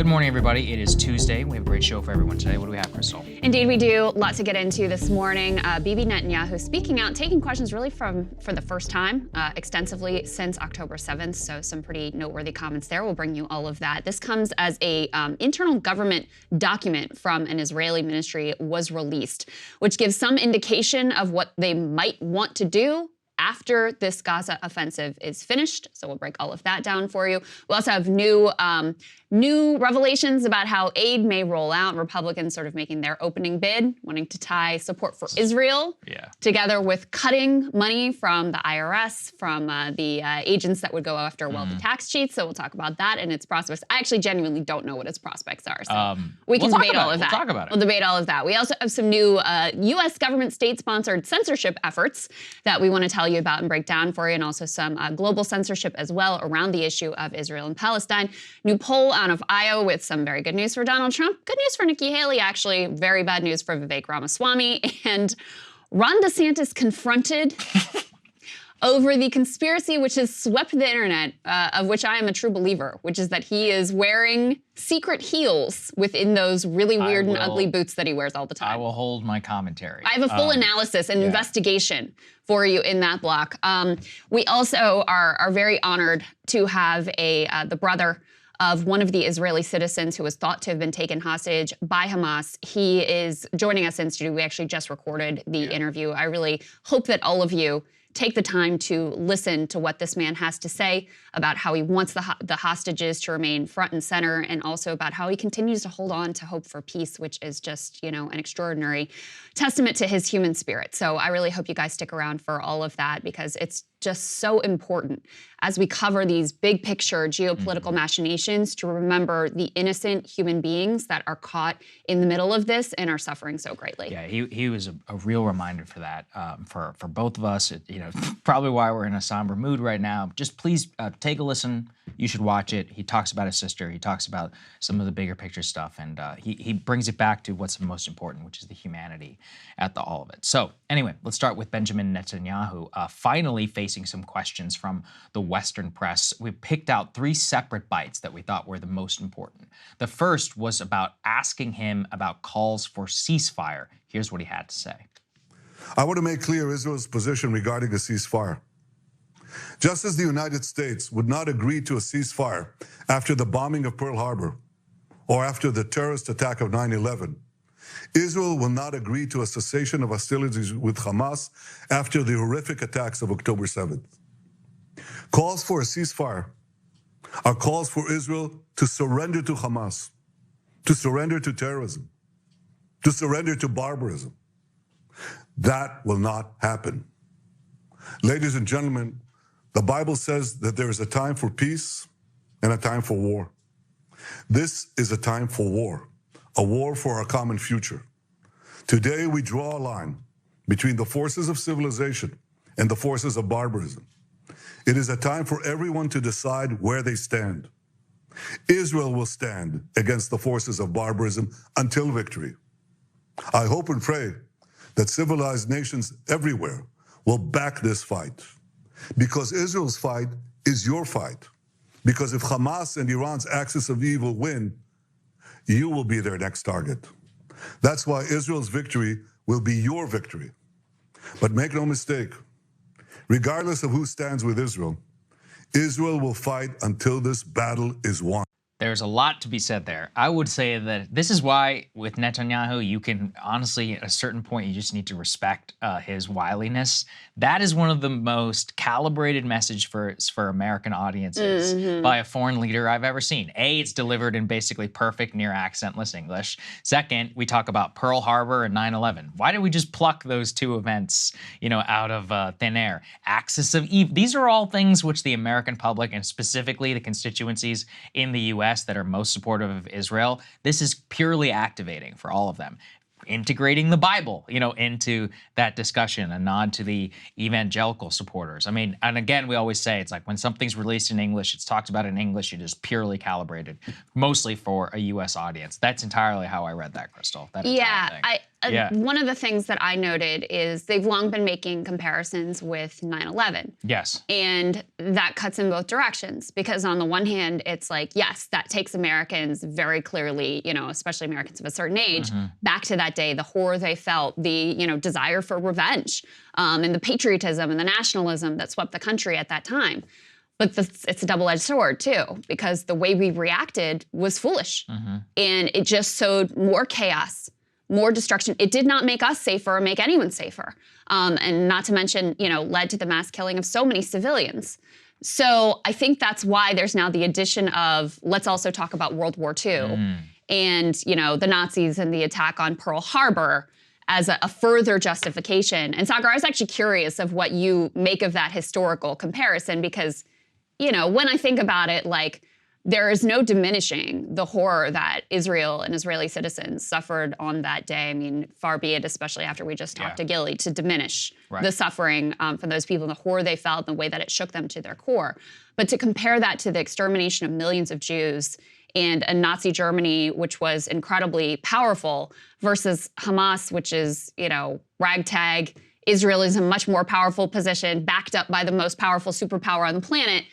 Good morning, everybody. It is Tuesday. We have a great show for everyone today. What do we have, Krystal? Indeed, we do. Lots to get into this morning. Bibi Netanyahu speaking out, taking questions really for the first time extensively since October 7th. So some pretty noteworthy comments there. We'll bring you all of that. This comes as a internal government document from an Israeli ministry was released, which gives some indication of what they might want to do after this Gaza offensive is finished. So we'll break all of that down for you. We also have new revelations about how aid may roll out. Republicans sort of making their opening bid, wanting to tie support for Israel together with cutting money from the IRS, from the agents that would go after wealthy tax cheats. So we'll talk about that and its prospects. I actually genuinely don't know what its prospects are. So we can debate all of that. We'll talk about it. We'll debate all of that. We also have some new U.S. government state-sponsored censorship efforts that we want to tell you about and break down for you, and also some global censorship as well around the issue of Israel and Palestine. New poll out of Iowa with some very good news for Donald Trump. Good news for Nikki Haley, actually. Very bad news for Vivek Ramaswamy. And Ron DeSantis confronted over the conspiracy which has swept the internet, of which I am a true believer, which is that he is wearing secret heels within those really weird and ugly boots that he wears all the time. I will hold my commentary. I have a full analysis and investigation for you in that block. We also are very honored to have the brother of one of the Israeli citizens who was thought to have been taken hostage by Hamas. He is joining us in studio. We actually just recorded the interview. I really hope that all of you take the time to listen to what this man has to say about how he wants the hostages to remain front and center, and also about how he continues to hold on to hope for peace, which is just, you know, an extraordinary testament to his human spirit. So I really hope you guys stick around for all of that, because it's just so important as we cover these big picture geopolitical machinations to remember the innocent human beings that are caught in the middle of this and are suffering so greatly. Yeah, he was a real reminder for that, for both of us. You know, probably why we're in a somber mood right now. Just please take a listen. You should watch it. He talks about his sister. He talks about some of the bigger picture stuff, and he brings it back to what's most important, which is the humanity at all of it. So anyway, let's start with Benjamin Netanyahu finally facing some questions from the Western press. We picked out 3 separate bites that we thought were the most important. The first was about asking him about calls for ceasefire. Here's what he had to say. I want to make clear Israel's position regarding a ceasefire. Just as the United States would not agree to a ceasefire after the bombing of Pearl Harbor or after the terrorist attack of 9/11, Israel will not agree to a cessation of hostilities with Hamas after the horrific attacks of October 7th. Calls for a ceasefire are calls for Israel to surrender to Hamas, to surrender to terrorism, to surrender to barbarism. That will not happen. Ladies and gentlemen, the Bible says that there is a time for peace and a time for war. This is a time for war, a war for our common future. Today, we draw a line between the forces of civilization and the forces of barbarism. It is a time for everyone to decide where they stand. Israel will stand against the forces of barbarism until victory. I hope and pray that civilized nations everywhere will back this fight, because Israel's fight is your fight. Because if Hamas and Iran's axis of evil win, you will be their next target. That's why Israel's victory will be your victory. But make no mistake, regardless of who stands with Israel, Israel will fight until this battle is won. There's a lot to be said there. I would say that this is why with Netanyahu, you can honestly, at a certain point, you just need to respect his wiliness. That is one of the most calibrated message for American audiences by a foreign leader I've ever seen. A, it's delivered in basically perfect near accentless English. Second, we talk about Pearl Harbor and 9/11. Why did we just pluck those 2 events, you know, out of thin air? Axis of evil. These are all things which the American public, and specifically the constituencies in the U.S. that are most supportive of Israel, this is purely activating for all of them. Integrating the Bible, you know, into that discussion, a nod to the evangelical supporters. I mean, and again, we always say it's like when something's released in English, it's talked about in English, it is purely calibrated, mostly for a U.S. audience. That's entirely how I read that, Krystal. That entire thing. one of the things that I noted is they've long been making comparisons with 9/11. Yes. And that cuts in both directions because on the one hand, it's like, yes, that takes Americans very clearly, especially Americans of a certain age, back to that day, the horror they felt, the, desire for revenge, and the patriotism and the nationalism that swept the country at that time. But it's a double-edged sword, too, because the way we reacted was foolish. And it just sowed more chaos, more destruction. It did not make us safer or make anyone safer. And not to mention, led to the mass killing of so many civilians. So I think that's why there's now the addition of, let's also talk about World War II and, the Nazis and the attack on Pearl Harbor as a further justification. And Saagar, I was actually curious of what you make of that historical comparison because when I think about it, there is no diminishing the horror that Israel and Israeli citizens suffered on that day. I mean, far be it, especially after we just talked to Gili, to diminish the suffering from those people, and the horror they felt, and the way that it shook them to their core. But to compare that to the extermination of millions of Jews and a Nazi Germany, which was incredibly powerful, versus Hamas, which is, ragtag. Israel is in a much more powerful position, backed up by the most powerful superpower on the planet.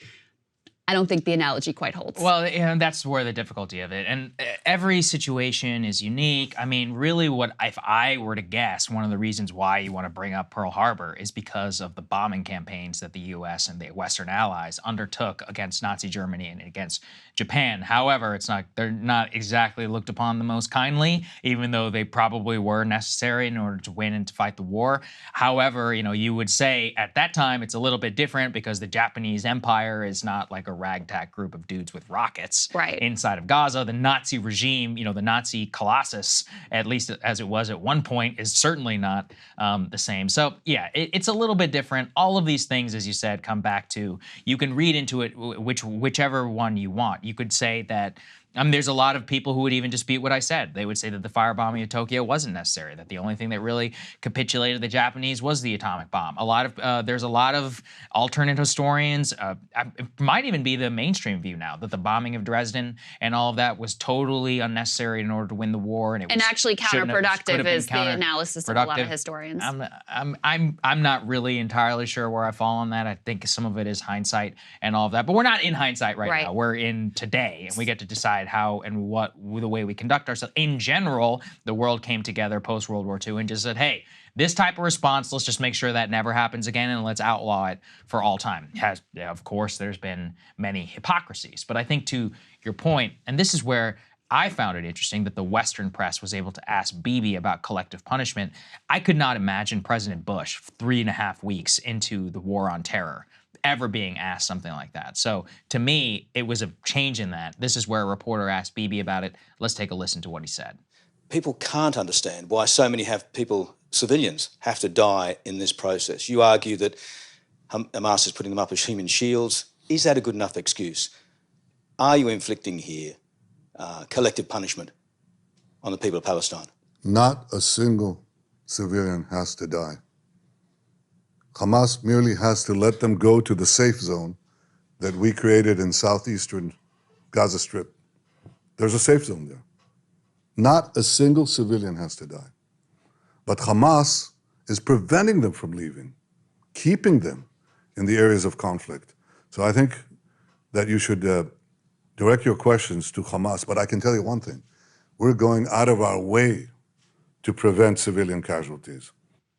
I don't think the analogy quite holds. Well, that's where the difficulty of it. And every situation is unique. I mean, really if I were to guess, one of the reasons why you want to bring up Pearl Harbor is because of the bombing campaigns that the U.S. and the Western allies undertook against Nazi Germany and against Japan. However, they're not exactly looked upon the most kindly, even though they probably were necessary in order to win and to fight the war. However, you would say at that time it's a little bit different because the Japanese Empire is not like a ragtag group of dudes with rockets inside of Gaza. The Nazi regime, the Nazi colossus, at least as it was at one point, is certainly not the same. So yeah, it's a little bit different. All of these things, as you said, come back to, you can read into it whichever one you want. You could say that there's a lot of people who would even dispute what I said. They would say that the firebombing of Tokyo wasn't necessary, that the only thing that really capitulated the Japanese was the atomic bomb. There's a lot of alternate historians, it might even be the mainstream view now, that the bombing of Dresden and all of that was totally unnecessary in order to win the war. And actually counterproductive is the analysis of a lot of historians. I'm not really entirely sure where I fall on that. I think some of it is hindsight and all of that. But we're not in hindsight right now. We're in today, and we get to decide how and what the way we conduct ourselves. In general, the world came together post-World War II and just said, hey, this type of response, let's just make sure that never happens again and let's outlaw it for all time. Of course, there's been many hypocrisies. But I think to your point, and this is where I found it interesting that the Western press was able to ask Bibi about collective punishment. I could not imagine President Bush 3.5 weeks into the war on terror ever being asked something like that. So to me, it was a change in that. This is where a reporter asked Bibi about it. Let's take a listen to what he said. People can't understand why so many civilians have to die in this process. You argue that Hamas is putting them up as human shields. Is that a good enough excuse? Are you inflicting here collective punishment on the people of Palestine? Not a single civilian has to die. Hamas merely has to let them go to the safe zone that we created in southeastern Gaza Strip. There's a safe zone there. Not a single civilian has to die. But Hamas is preventing them from leaving, keeping them in the areas of conflict. So I think that you should direct your questions to Hamas. But I can tell you one thing. We're going out of our way to prevent civilian casualties.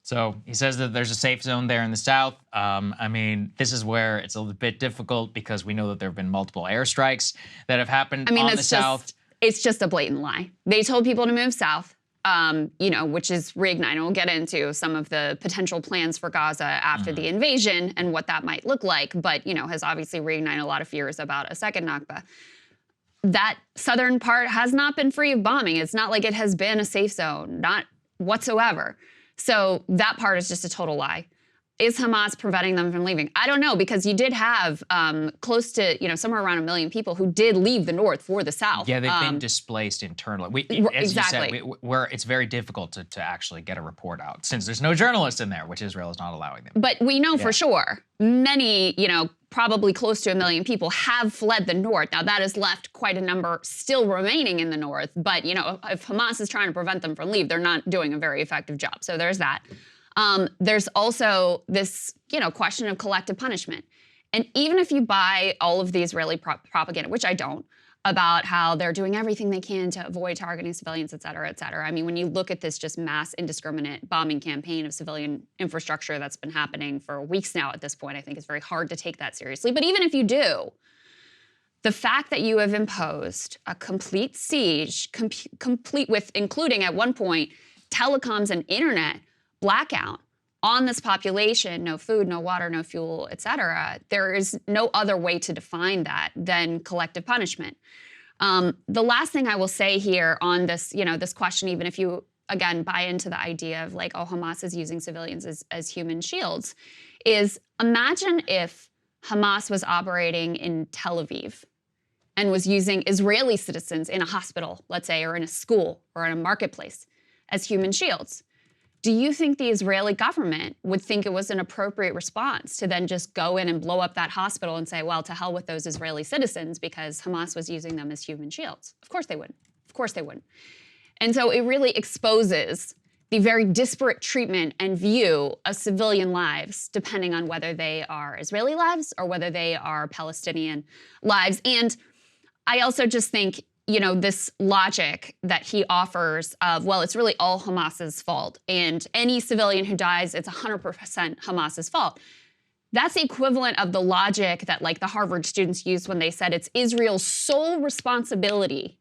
So he says that there's a safe zone there in the south. I mean, this is where it's a little bit difficult because we know that there have been multiple airstrikes that have happened on the south. It's just a blatant lie. They told people to move south, which is reigniting. We'll get into some of the potential plans for Gaza after the invasion and what that might look like, but, has obviously reignited a lot of fears about a second Nakba. That southern part has not been free of bombing. It's not like it has been a safe zone, not whatsoever. So that part is just a total lie. Is Hamas preventing them from leaving? I don't know, because you did have close to, somewhere around 1 million people who did leave the north for the south. Yeah, they've been displaced internally. As you said, it's very difficult to actually get a report out since there's no journalists in there, which Israel is not allowing them. But we know for sure many, probably close to 1 million people have fled the north. Now that has left quite a number still remaining in the north, but if Hamas is trying to prevent them from leave, they're not doing a very effective job. So there's that. There's also this, question of collective punishment. And even if you buy all of the Israeli propaganda, which I don't, about how they're doing everything they can to avoid targeting civilians, et cetera, et cetera. I mean, when you look at this just mass indiscriminate bombing campaign of civilian infrastructure that's been happening for weeks now at this point, I think it's very hard to take that seriously. But even if you do, the fact that you have imposed a complete siege, complete with, including at one point, telecoms and internet blackout on this population, no food, no water, no fuel, et cetera, there is no other way to define that than collective punishment. The last thing I will say here on this, this question, even if you, again, buy into the idea of like, oh, Hamas is using civilians as human shields, is imagine if Hamas was operating in Tel Aviv and was using Israeli citizens in a hospital, let's say, or in a school or in a marketplace as human shields. Do you think the Israeli government would think it was an appropriate response to then just go in and blow up that hospital and say, well, to hell with those Israeli citizens because Hamas was using them as human shields? Of course they wouldn't. Of course they wouldn't. And so it really exposes the very disparate treatment and view of civilian lives, depending on whether they are Israeli lives or whether they are Palestinian lives. And I also just think, this logic that he offers of, well, it's really all Hamas's fault, and any civilian who dies, it's 100% Hamas's fault. That's the equivalent of the logic that like the Harvard students used when they said it's Israel's sole responsibility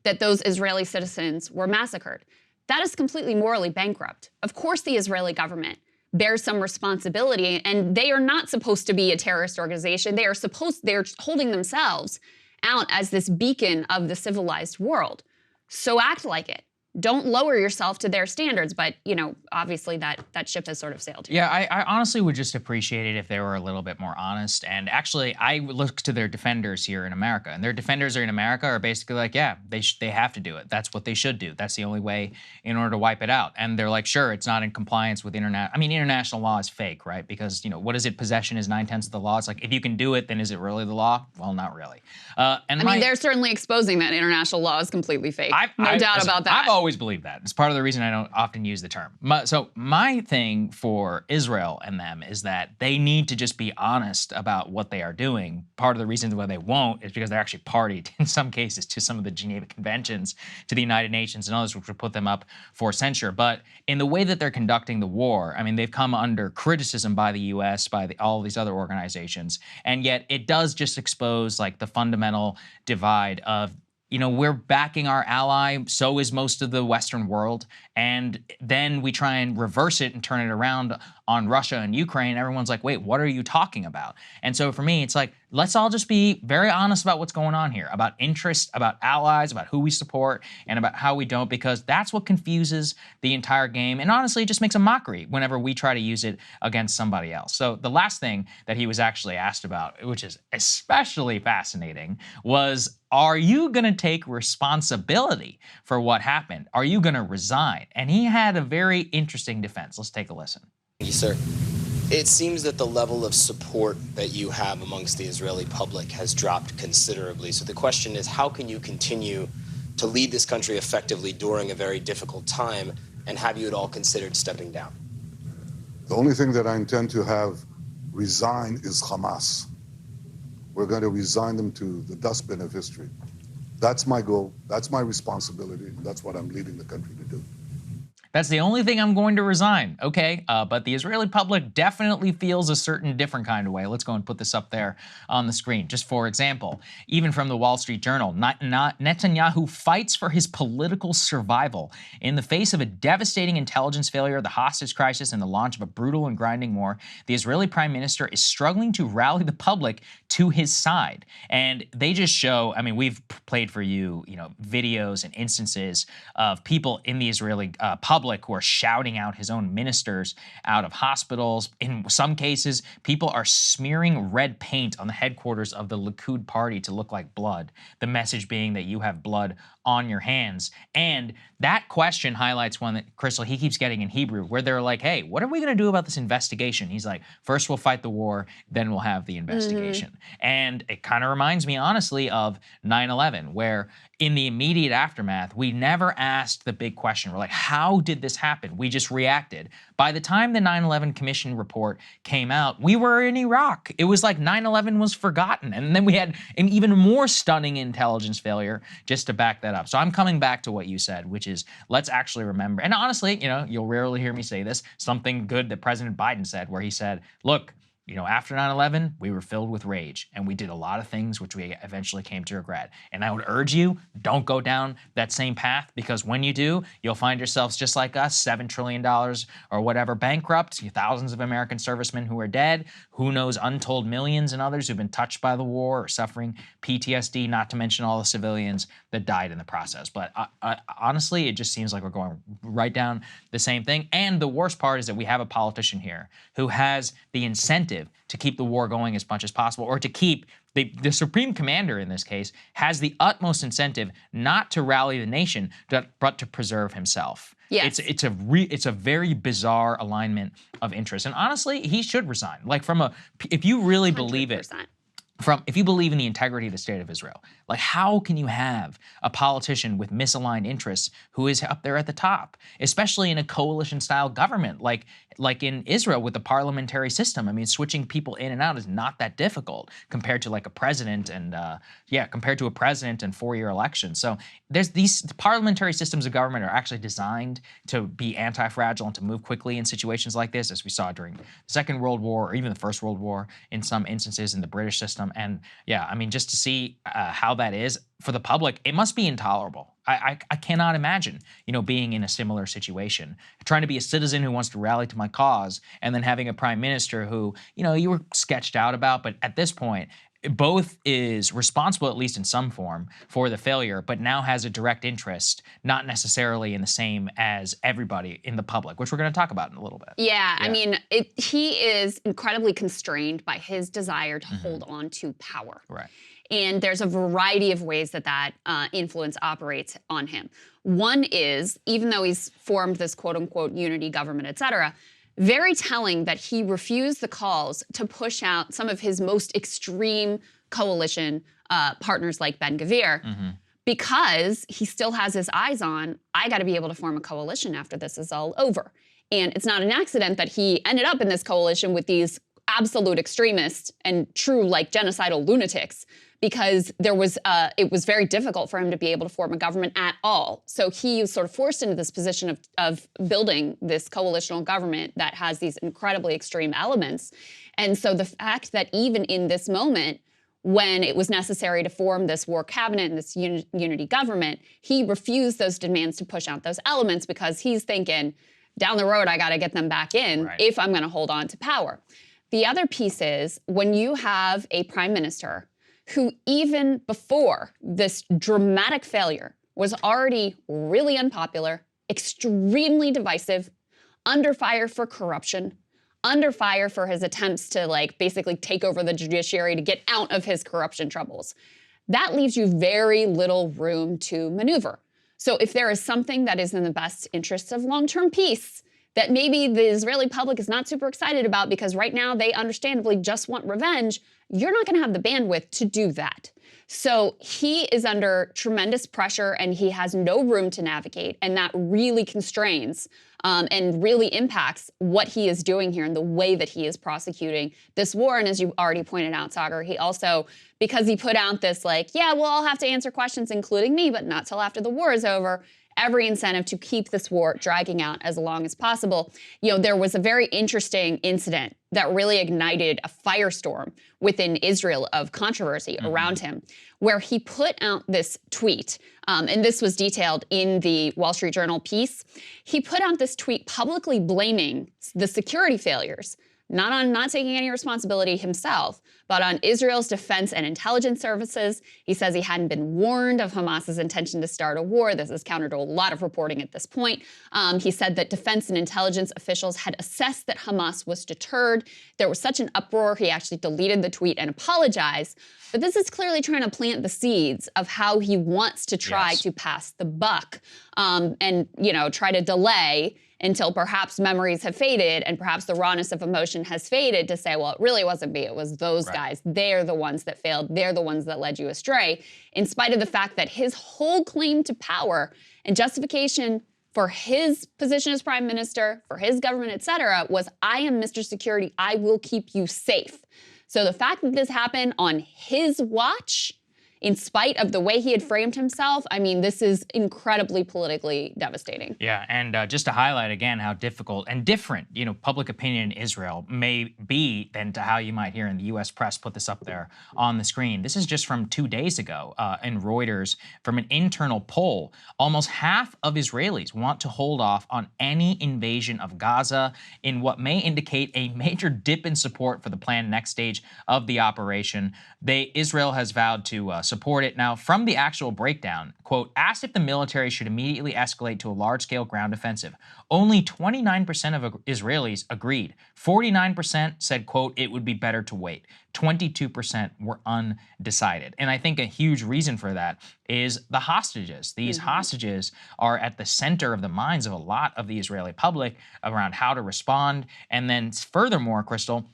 that those Israeli citizens were massacred. That is completely morally bankrupt. Of course the Israeli government bears some responsibility, and they are not supposed to be a terrorist organization. They're holding themselves out as this beacon of the civilized world. So act like it. Don't lower yourself to their standards, but obviously that ship has sort of sailed. Yeah, I honestly would just appreciate it if they were a little bit more honest. And actually, I look to their defenders here in America, and their defenders are in America are basically like, yeah, they have to do it. That's what they should do. That's the only way in order to wipe it out. And they're like, sure, it's not in compliance with international law is fake, right? Because what is it? Possession is 9/10 of the law. It's like if you can do it, then is it really the law? Well, not really. They're certainly exposing that international law is completely fake. No doubt about that. I've always believed that. It's part of the reason I don't often use the term. So my thing for Israel and them is that they need to just be honest about what they are doing. Part of the reason why they won't is because they're actually partied in some cases to some of the Geneva Conventions, to the United Nations and others, which would put them up for censure. But in the way that they're conducting the war, they've come under criticism by the U.S., by all these other organizations, and yet it does just expose like the fundamental divide of we're backing our ally, so is most of the Western world, and then we try and reverse it and turn it around on Russia and Ukraine. Everyone's like, wait, what are you talking about? And so for me, it's like, let's all just be very honest about what's going on here, about interest, about allies, about who we support, and about how we don't, because that's what confuses the entire game. And honestly, it just makes a mockery whenever we try to use it against somebody else. So the last thing that he was actually asked about, which is especially fascinating, was, are you going to take responsibility for what happened? Are you going to resign? And he had a very interesting defense. Let's take a listen. Thank you, sir. It seems that the level of support that you have amongst the Israeli public has dropped considerably. So the question is, how can you continue to lead this country effectively during a very difficult time, and have you at all considered stepping down? The only thing that I intend to have resign is Hamas. We're going to resign them to the dustbin of history. That's my goal. That's my responsibility. And that's what I'm leading the country to do. That's the only thing I'm going to resign. Okay, but the Israeli public definitely feels a certain different kind of way. Let's go and put this up there on the screen. Just for example, even from the Wall Street Journal, Netanyahu fights for his political survival in the face of a devastating intelligence failure, the hostage crisis, and the launch of a brutal and grinding war. The Israeli prime minister is struggling to rally the public to his side. And they just show, we've played for you, videos and instances of people in the Israeli public public who are shouting out his own ministers out of hospitals. In some cases, people are smearing red paint on the headquarters of the Likud party to look like blood. The message being that you have blood on your hands. And that question highlights one that Krystal, he keeps getting in Hebrew, where they're like, hey, what are we going to do about this investigation? He's like, first we'll fight the war, then we'll have the investigation. And it kind of reminds me, honestly, of 9/11, where in the immediate aftermath, we never asked the big question. We're like, how did this happen? We just reacted. By the time the 9/11 Commission report came out, we were in Iraq. It was like 9/11 was forgotten. And then we had an even more stunning intelligence failure just to back that up. So I'm coming back to what you said, which is let's actually remember. And honestly, you know, you'll rarely hear me say this, something good that President Biden said, where he said, look, you know, after 9/11, we were filled with rage and we did a lot of things which we eventually came to regret. And I would urge you, don't go down that same path, because when you do, you'll find yourselves just like us, $7 trillion or whatever bankrupt, thousands of American servicemen who are dead, who knows, untold millions and others who've been touched by the war or suffering PTSD, not to mention all the civilians that died in the process. But honestly, it just seems like we're going right down the same thing. And the worst part is that we have a politician here who has the incentive to keep the war going as much as possible, or to keep the supreme commander in this case has the utmost incentive not to rally the nation, but to preserve himself. Yes. It's a very bizarre alignment of interest. And honestly, he should resign. Like if you really believe it, 100%. if you believe in the integrity of the state of Israel, like how can you have a politician with misaligned interests who is up there at the top, especially in a coalition-style government like in Israel with the parliamentary system? I mean, switching people in and out is not that difficult compared to like a president and compared to a president and 4-year elections. So there's these parliamentary systems of government are actually designed to be anti-fragile and to move quickly in situations like this, as we saw during the Second World War or even the First World War in some instances in the British system. And yeah, I mean, just to see how that is for the public, it must be intolerable. I cannot imagine, you know, being in a similar situation, trying to be a citizen who wants to rally to my cause, and then having a prime minister who, you know, you were sketched out about, but at this point, both is responsible, at least in some form, for the failure, but now has a direct interest, not necessarily in the same as everybody in the public, which we're going to talk about in a little bit. Yeah. I mean, he is incredibly constrained by his desire to hold on to power. Right. And there's a variety of ways that influence operates on him. One is, even though he's formed this quote-unquote unity government, et cetera, very telling that he refused the calls to push out some of his most extreme coalition partners like Ben-Gvir, because he still has his eyes on, I got to be able to form a coalition after this is all over. And it's not an accident that he ended up in this coalition with these absolute extremists and true like genocidal lunatics, because there was it was very difficult for him to be able to form a government at all. So he was sort of forced into this position of building this coalitional government that has these incredibly extreme elements. And so the fact that even in this moment, when it was necessary to form this war cabinet and this unity government, he refused those demands to push out those elements, because he's thinking, down the road, I got to get them back in if I'm going to hold on to power. The other piece is when you have a prime minister who, even before this dramatic failure, was already really unpopular, extremely divisive, under fire for corruption, under fire for his attempts to like basically take over the judiciary to get out of his corruption troubles, that leaves you very little room to maneuver. So if there is something that is in the best interests of long-term peace that maybe the Israeli public is not super excited about because right now they understandably just want revenge, you're not going to have the bandwidth to do that. So he is under tremendous pressure and he has no room to navigate, and that really constrains and really impacts what he is doing here and the way that he is prosecuting this war. And as you already pointed out, Saagar, he also, because he put out this like, yeah, we'll all have to answer questions, including me, but not till after the war is over, every incentive to keep this war dragging out as long as possible. You know, there was a very interesting incident that really ignited a firestorm within Israel of controversy around him, where he put out this tweet, and this was detailed in the Wall Street Journal piece. He put out this tweet publicly blaming the security failures not on not taking any responsibility himself, but on Israel's defense and intelligence services. He says he hadn't been warned of Hamas's intention to start a war. This is counter to a lot of reporting at this point. He said that defense and intelligence officials had assessed that Hamas was deterred. There was such an uproar, he actually deleted the tweet and apologized. But this is clearly trying to plant the seeds of how he wants to try to pass the buck and, you know, try to delay until perhaps memories have faded and perhaps the rawness of emotion has faded to say, well, it really wasn't me, it was those guys. They're the ones that failed. They're the ones that led you astray, in spite of the fact that his whole claim to power and justification for his position as prime minister, for his government, et cetera, was, I am Mr. Security, I will keep you safe. So the fact that this happened on his watch, in spite of the way he had framed himself, I mean, this is incredibly politically devastating. Yeah, and just to highlight again how difficult and different, you know, public opinion in Israel may be than to how you might hear in the U.S. press. Put this up there on the screen. This is just from 2 days ago in Reuters from an internal poll. Almost half of Israelis want to hold off on any invasion of Gaza in what may indicate a major dip in support for the planned next stage of the operation. Israel has vowed to support it. Now, from the actual breakdown, quote, asked if the military should immediately escalate to a large-scale ground offensive, only 29% of Israelis agreed. 49% said, quote, it would be better to wait. 22% were undecided. And I think a huge reason for that is the hostages. These hostages are at the center of the minds of a lot of the Israeli public around how to respond. And then furthermore, Krystal,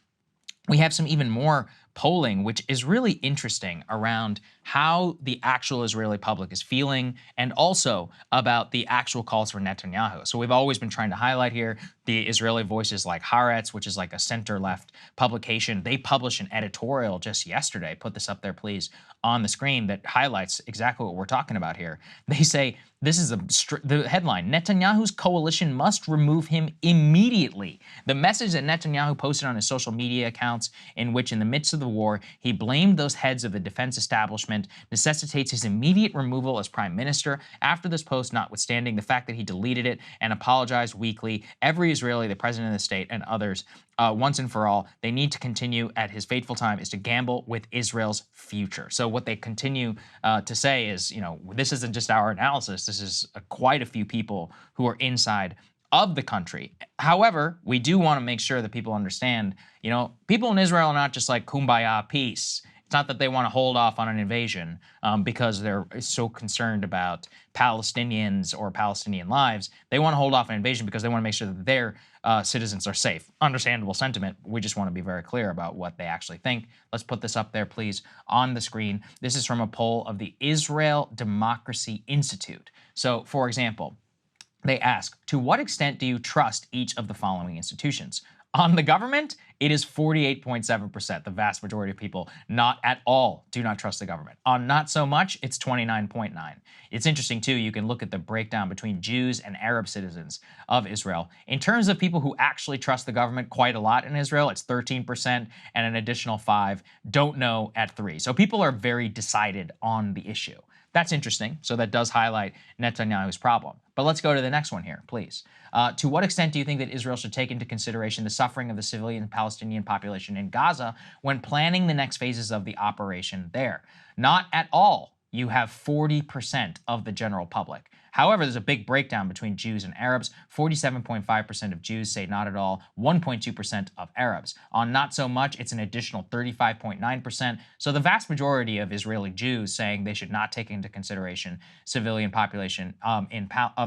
we have some even more polling, which is really interesting around how the actual Israeli public is feeling and also about the actual calls for Netanyahu. So we've always been trying to highlight here the Israeli voices like Haaretz, which is like a center-left publication. They published an editorial just yesterday, put this up there please, on the screen, that highlights exactly what we're talking about here. They say, this is the headline, Netanyahu's coalition must remove him immediately. The message that Netanyahu posted on his social media accounts, in which in the midst of the war, he blamed those heads of the defense establishment, necessitates his immediate removal as prime minister. After this post, notwithstanding the fact that he deleted it and apologized weekly, every Israeli, the president of the state, and others, once and for all, they need to continue at his fateful time is to gamble with Israel's future. So what they continue to say is, you know, this isn't just our analysis. This is quite a few people who are inside of the country. However, we do want to make sure that people understand, you know, people in Israel are not just like kumbaya peace. It's not that they want to hold off on an invasion because they're so concerned about Palestinians or Palestinian lives. They want to hold off an invasion because they want to make sure that their citizens are safe. Understandable sentiment. We just want to be very clear about what they actually think. Let's put this up there, please, on the screen. This is from a poll of the Israel Democracy Institute. So, for example, they ask, to what extent do you trust each of the following institutions? On the government, it is 48.7%. The vast majority of people not at all do not trust the government. On not so much, it's 29.9. It's interesting, too, you can look at the breakdown between Jews and Arab citizens of Israel. In terms of people who actually trust the government quite a lot in Israel, it's 13%, and an additional 5 don't know at 3. So people are very decided on the issue. That's interesting. So that does highlight Netanyahu's problem. But let's go to the next one here, please. To what extent do you think that Israel should take into consideration the suffering of the civilian Palestinian population in Gaza when planning the next phases of the operation there? Not at all. You have 40% of the general public. However, there's a big breakdown between Jews and Arabs. 47.5% of Jews say not at all, 1.2% of Arabs. On not so much, it's an additional 35.9%. So the vast majority of Israeli Jews saying they should not take into consideration civilian population of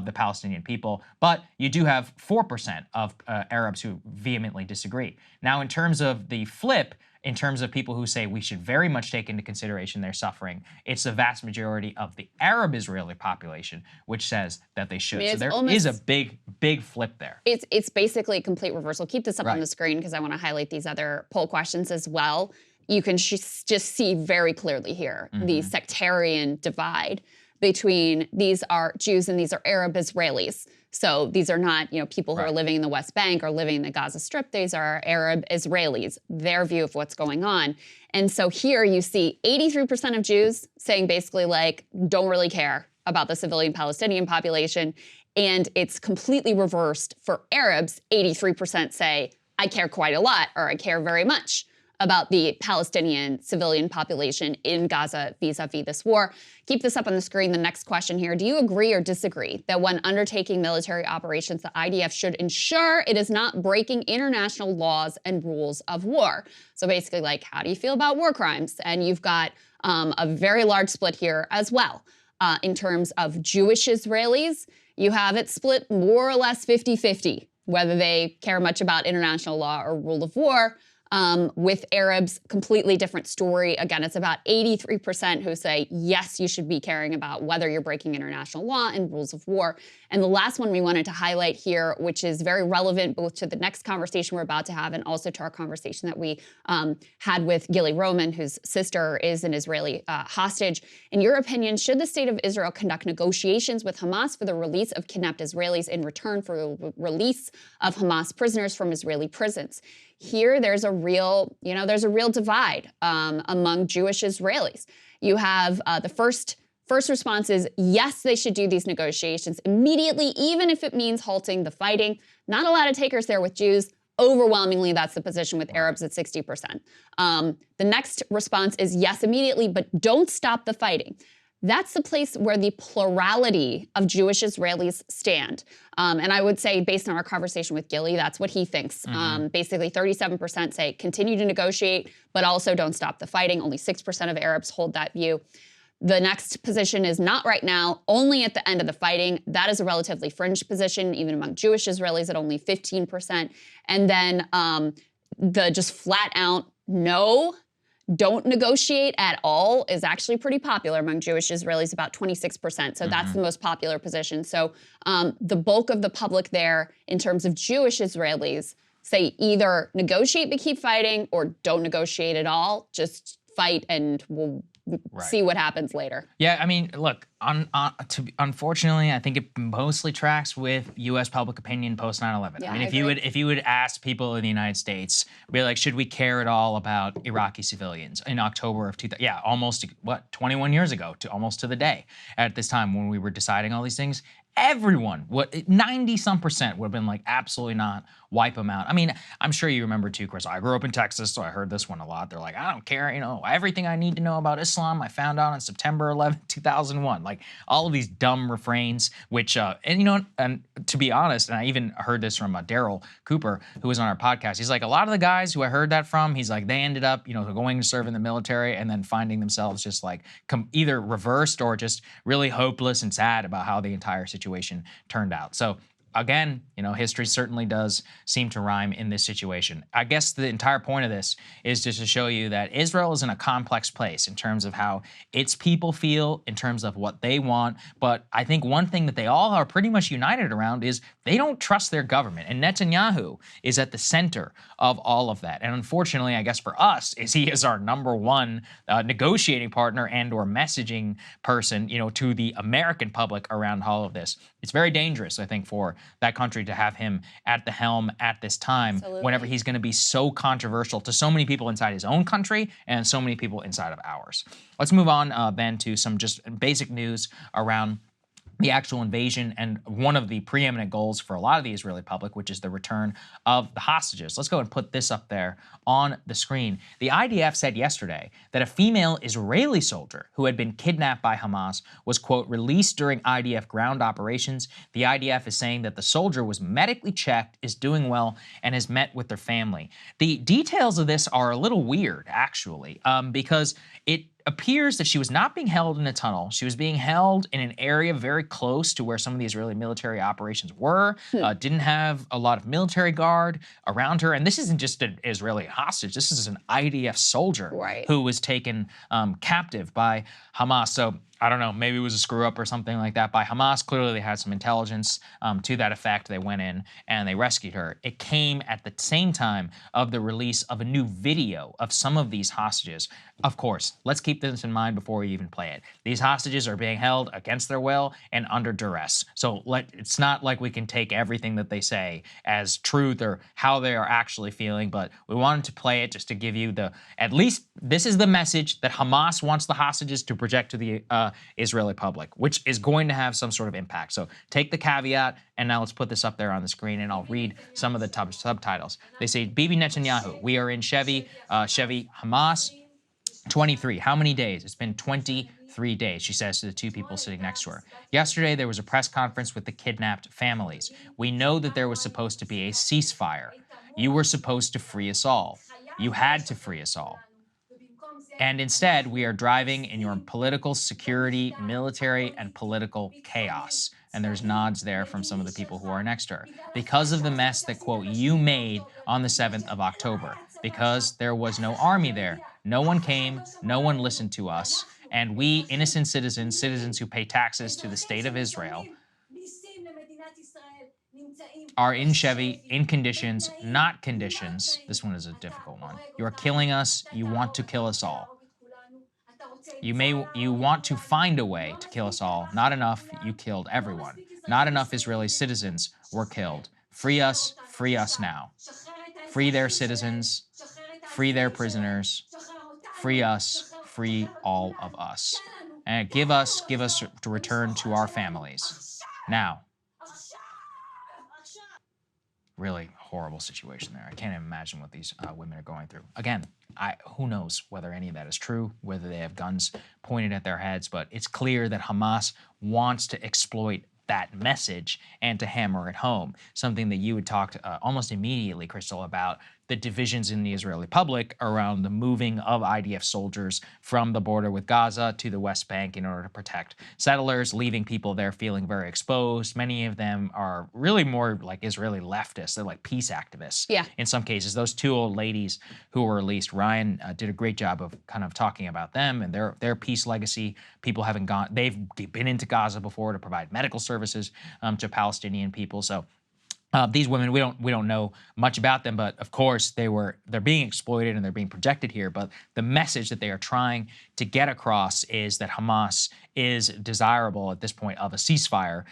the Palestinian people. But you do have 4% of Arabs who vehemently disagree. Now, in terms of the flip, in terms of people who say we should very much take into consideration their suffering, it's the vast majority of the Arab Israeli population which says that they should. So there is a big, big flip there. It's basically a complete reversal. Keep this up on the screen because I want to highlight these other poll questions as well. You can just see very clearly here the sectarian divide between these are Jews and these are Arab Israelis. So these are not, you know, people who are living in the West Bank or living in the Gaza Strip. These are Arab Israelis, their view of what's going on. And so here you see 83% of Jews saying basically like, don't really care about the civilian Palestinian population. And it's completely reversed for Arabs. 83% say, I care quite a lot, or I care very much about the Palestinian civilian population in Gaza vis-a-vis this war. Keep this up on the screen. The next question here. Do you agree or disagree that when undertaking military operations, the IDF should ensure it is not breaking international laws and rules of war? So basically, like, how do you feel about war crimes? And you've got a very large split here as well. In terms of Jewish Israelis, you have it split more or less 50-50, whether they care much about international law or rule of war. With Arabs, completely different story. Again, it's about 83% who say, yes, you should be caring about whether you're breaking international law and rules of war. And the last one we wanted to highlight here, which is very relevant both to the next conversation we're about to have and also to our conversation that we had with Gili Roman, whose sister is an Israeli hostage. In your opinion, should the state of Israel conduct negotiations with Hamas for the release of kidnapped Israelis in return for the release of Hamas prisoners from Israeli prisons? Here, there's a real divide among Jewish Israelis. You have the first response is, yes, they should do these negotiations immediately, even if it means halting the fighting. Not a lot of takers there with Jews. Overwhelmingly, that's the position with Arabs at 60%. The next response is, yes, immediately, but don't stop the fighting. That's the place where the plurality of Jewish Israelis stand. And I would say, based on our conversation with Gili, that's what he thinks. Basically, 37% say continue to negotiate, but also don't stop the fighting. Only 6% of Arabs hold that view. The next position is not right now, only at the end of the fighting. That is a relatively fringe position, even among Jewish Israelis at only 15%. And then the just flat out no, don't negotiate at all is actually pretty popular among Jewish Israelis, about 26%. So that's the most popular position. So the bulk of the public there, in terms of Jewish Israelis, say either negotiate but keep fighting, or don't negotiate at all, just fight and we'll see what happens later. Yeah, I mean, look, unfortunately, I think it mostly tracks with U.S. public opinion post 9/11. Yeah, I mean, if you would ask people in the United States, be like, should we care at all about Iraqi civilians in October of 2000? Yeah, almost 21 years ago, almost to the day at this time when we were deciding all these things. Everyone, 90-some% would have been like, absolutely not, wipe them out. I mean, I'm sure you remember too, Chris. I grew up in Texas, so I heard this one a lot. They're like, I don't care, everything I need to know about Islam, I found out on September 11, 2001. Like all of these dumb refrains, which, and to be honest, and I even heard this from Daryl Cooper, who was on our podcast. He's like, a lot of the guys who I heard that from, he's like, they ended up, going to serve in the military and then finding themselves just like either reversed or just really hopeless and sad about how the entire situation turned out. So again, history certainly does seem to rhyme in this situation. I guess the entire point of this is just to show you that Israel is in a complex place in terms of how its people feel, in terms of what they want. But I think one thing that they all are pretty much united around is they don't trust their government. And Netanyahu is at the center of all of that. And unfortunately, I guess for us, he is our number one negotiating partner and or messaging person, to the American public around all of this. It's very dangerous, I think, for that country to have him at the helm at this time. Absolutely. Whenever he's going to be so controversial to so many people inside his own country and so many people inside of ours. Let's move on then to some just basic news around the actual invasion and one of the preeminent goals for a lot of the Israeli public, which is the return of the hostages. Let's go and put this up there on the screen. The IDF said yesterday that a female Israeli soldier who had been kidnapped by Hamas was, quote, released during IDF ground operations. The IDF is saying that the soldier was medically checked, is doing well, and has met with their family. The details of this are a little weird, actually, because it appears that she was not being held in a tunnel. She was being held in an area very close to where some of the Israeli military operations were, didn't have a lot of military guard around her. And this isn't just an Israeli hostage. This is an IDF soldier who was taken captive by Hamas. So I don't know, maybe it was a screw up or something like that by Hamas. Clearly they had some intelligence to that effect. They went in and they rescued her. It came at the same time of the release of a new video of some of these hostages. Of course, let's keep this in mind before we even play it. These hostages are being held against their will and under duress. So it's not like we can take everything that they say as truth or how they are actually feeling, but we wanted to play it just to give you at least this is the message that Hamas wants the hostages to project to the Israeli public, which is going to have some sort of impact. So take the caveat, and now let's put this up there on the screen, and I'll read some of the subtitles. They say, Bibi Netanyahu, we are in Chevy Hamas, 23. How many days? It's been 23 days, she says to the two people sitting next to her. Yesterday, there was a press conference with the kidnapped families. We know that there was supposed to be a ceasefire. You were supposed to free us all. You had to free us all. And instead, we are driving in your political, security, military, and political chaos. And there's nods there from some of the people who are next to her. Because of the mess that, quote, you made on the 7th of October. Because there was no army there. No one came, no one listened to us. And we, innocent citizens, citizens who pay taxes to the state of Israel, are in Chevy in conditions, not conditions. This one is a difficult one. You are killing us. You want to kill us all. You want to find a way to kill us all. Not enough. You killed everyone. Not enough Israeli citizens were killed. Free us now. Free their citizens. Free their prisoners. Free us. Free all of us. And give us to return to our families. Now. Really horrible situation there. I can't even imagine what these women are going through. Again, who knows whether any of that is true, whether they have guns pointed at their heads, but it's clear that Hamas wants to exploit that message and to hammer it home. Something that you had talked almost immediately, Krystal, about the divisions in the Israeli public around the moving of IDF soldiers from the border with Gaza to the West Bank in order to protect settlers, leaving people there feeling very exposed. Many of them are really more like Israeli leftists. They're like peace activists. Yeah. In some cases, those two old ladies who were released, Ryan did a great job of kind of talking about them and their peace legacy. People haven't gone, they've been into Gaza before to provide medical services to Palestinian people. So these women, we don't know much about them, but of course they're being exploited and they're being projected here. But the message that they are trying to get across is that Hamas is desirable at this point of a ceasefire,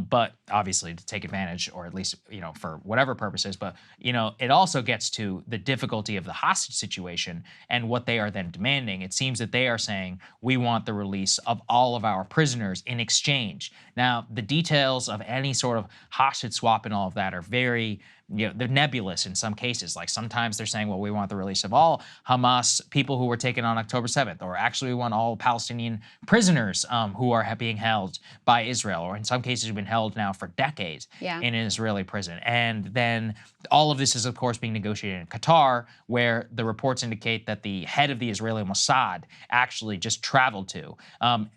but obviously to take advantage, or at least for whatever purposes. But it also gets to the difficulty of the hostage situation and what they are then demanding. It seems that they are saying we want the release of all of our prisoners in exchange. Now, the details of any sort of hostage swap and all of that are very, they're nebulous in some cases. Like sometimes they're saying, well, we want the release of all Hamas people who were taken on October 7th, or actually we want all Palestinian prisoners who are being held by Israel, or in some cases have been held now for decades in an Israeli prison. And then all of this is, of course, being negotiated in Qatar, where the reports indicate that the head of the Israeli Mossad actually just traveled to,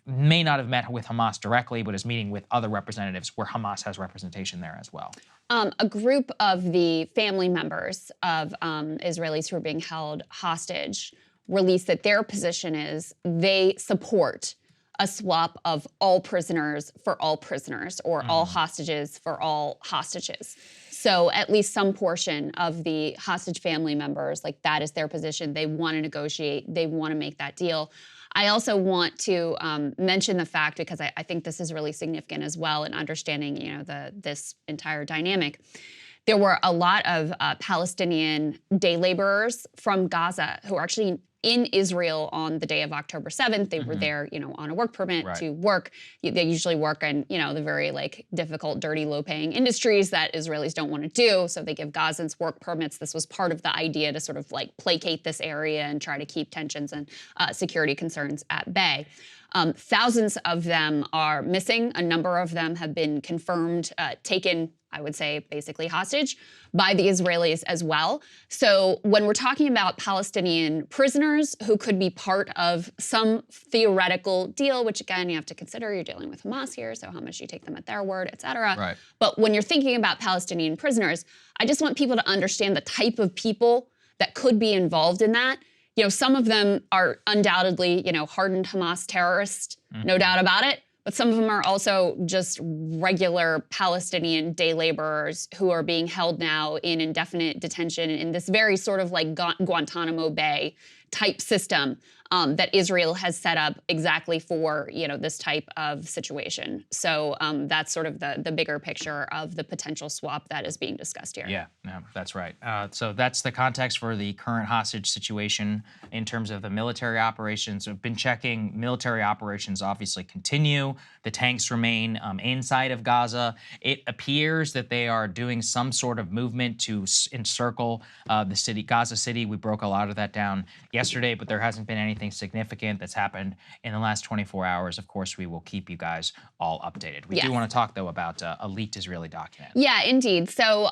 may not have met with Hamas directly, but is meeting with other representatives where Hamas has representation there as well. A group of the family members of Israelis who are being held hostage released that their position is they support a swap of all prisoners for all prisoners, or all hostages for all hostages. So at least some portion of the hostage family members, like that is their position. They want to negotiate. They want to make that deal. I also want to mention the fact, because I think this is really significant as well in understanding, this entire dynamic. There were a lot of Palestinian day laborers from Gaza who are actually in Israel on the day of October 7th. They were there, on a work permit to work. They usually work in, the very difficult, dirty, low-paying industries that Israelis don't want to do. So they give Gazans work permits. This was part of the idea to sort of placate this area and try to keep tensions and security concerns at bay. Thousands of them are missing. A number of them have been confirmed, taken, I would say, basically hostage by the Israelis as well. So when we're talking about Palestinian prisoners who could be part of some theoretical deal, which again, you have to consider, you're dealing with Hamas here, so how much you take them at their word, et cetera. Right. But when you're thinking about Palestinian prisoners, I just want people to understand the type of people that could be involved in that. Some of them are undoubtedly, hardened Hamas terrorists, no doubt about it. But some of them are also just regular Palestinian day laborers who are being held now in indefinite detention in this very sort of Guantanamo Bay type system that Israel has set up exactly for this type of situation. So that's sort of the bigger picture of the potential swap that is being discussed here. Yeah, no, that's right. So that's the context for the current hostage situation in terms of the military operations. We've been checking military operations obviously continue. The tanks remain inside of Gaza. It appears that they are doing some sort of movement to encircle the city, Gaza City. We broke a lot of that down yesterday, but there hasn't been anything significant that's happened in the last 24 hours. Of course, we will keep you guys all updated. We do want to talk, though, about a leaked Israeli document. Yeah, indeed. So,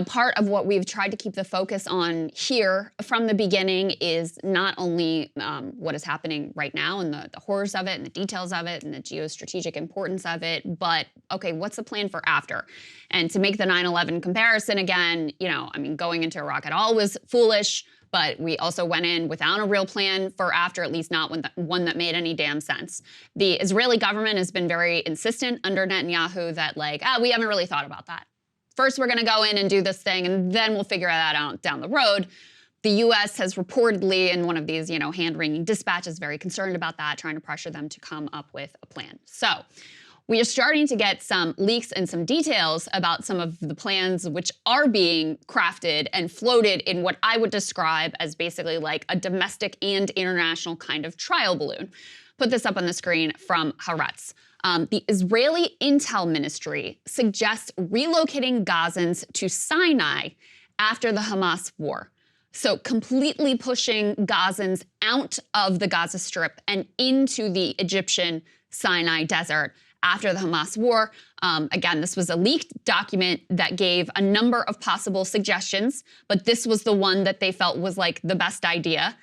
part of what we've tried to keep the focus on here from the beginning is not only what is happening right now and the horrors of it and the details of it and the geostrategic importance of it, but, okay, what's the plan for after? And to make the 9/11 comparison again, going into Iraq at all was foolish. But we also went in without a real plan for after, at least not one that made any damn sense. The Israeli government has been very insistent under Netanyahu that we haven't really thought about that. First, we're going to go in and do this thing, and then we'll figure that out down the road. The U.S. has reportedly, in one of these, hand-wringing dispatches, very concerned about that, trying to pressure them to come up with a plan. So we are starting to get some leaks and some details about some of the plans which are being crafted and floated in what I would describe as basically like a domestic and international kind of trial balloon. Put this up on the screen from Haaretz. The Israeli Intel Ministry suggests relocating Gazans to Sinai after the Hamas war. So completely pushing Gazans out of the Gaza Strip and into the Egyptian Sinai Desert after the Hamas war. Again, this was a leaked document that gave a number of possible suggestions, but this was the one that they felt was like the best idea.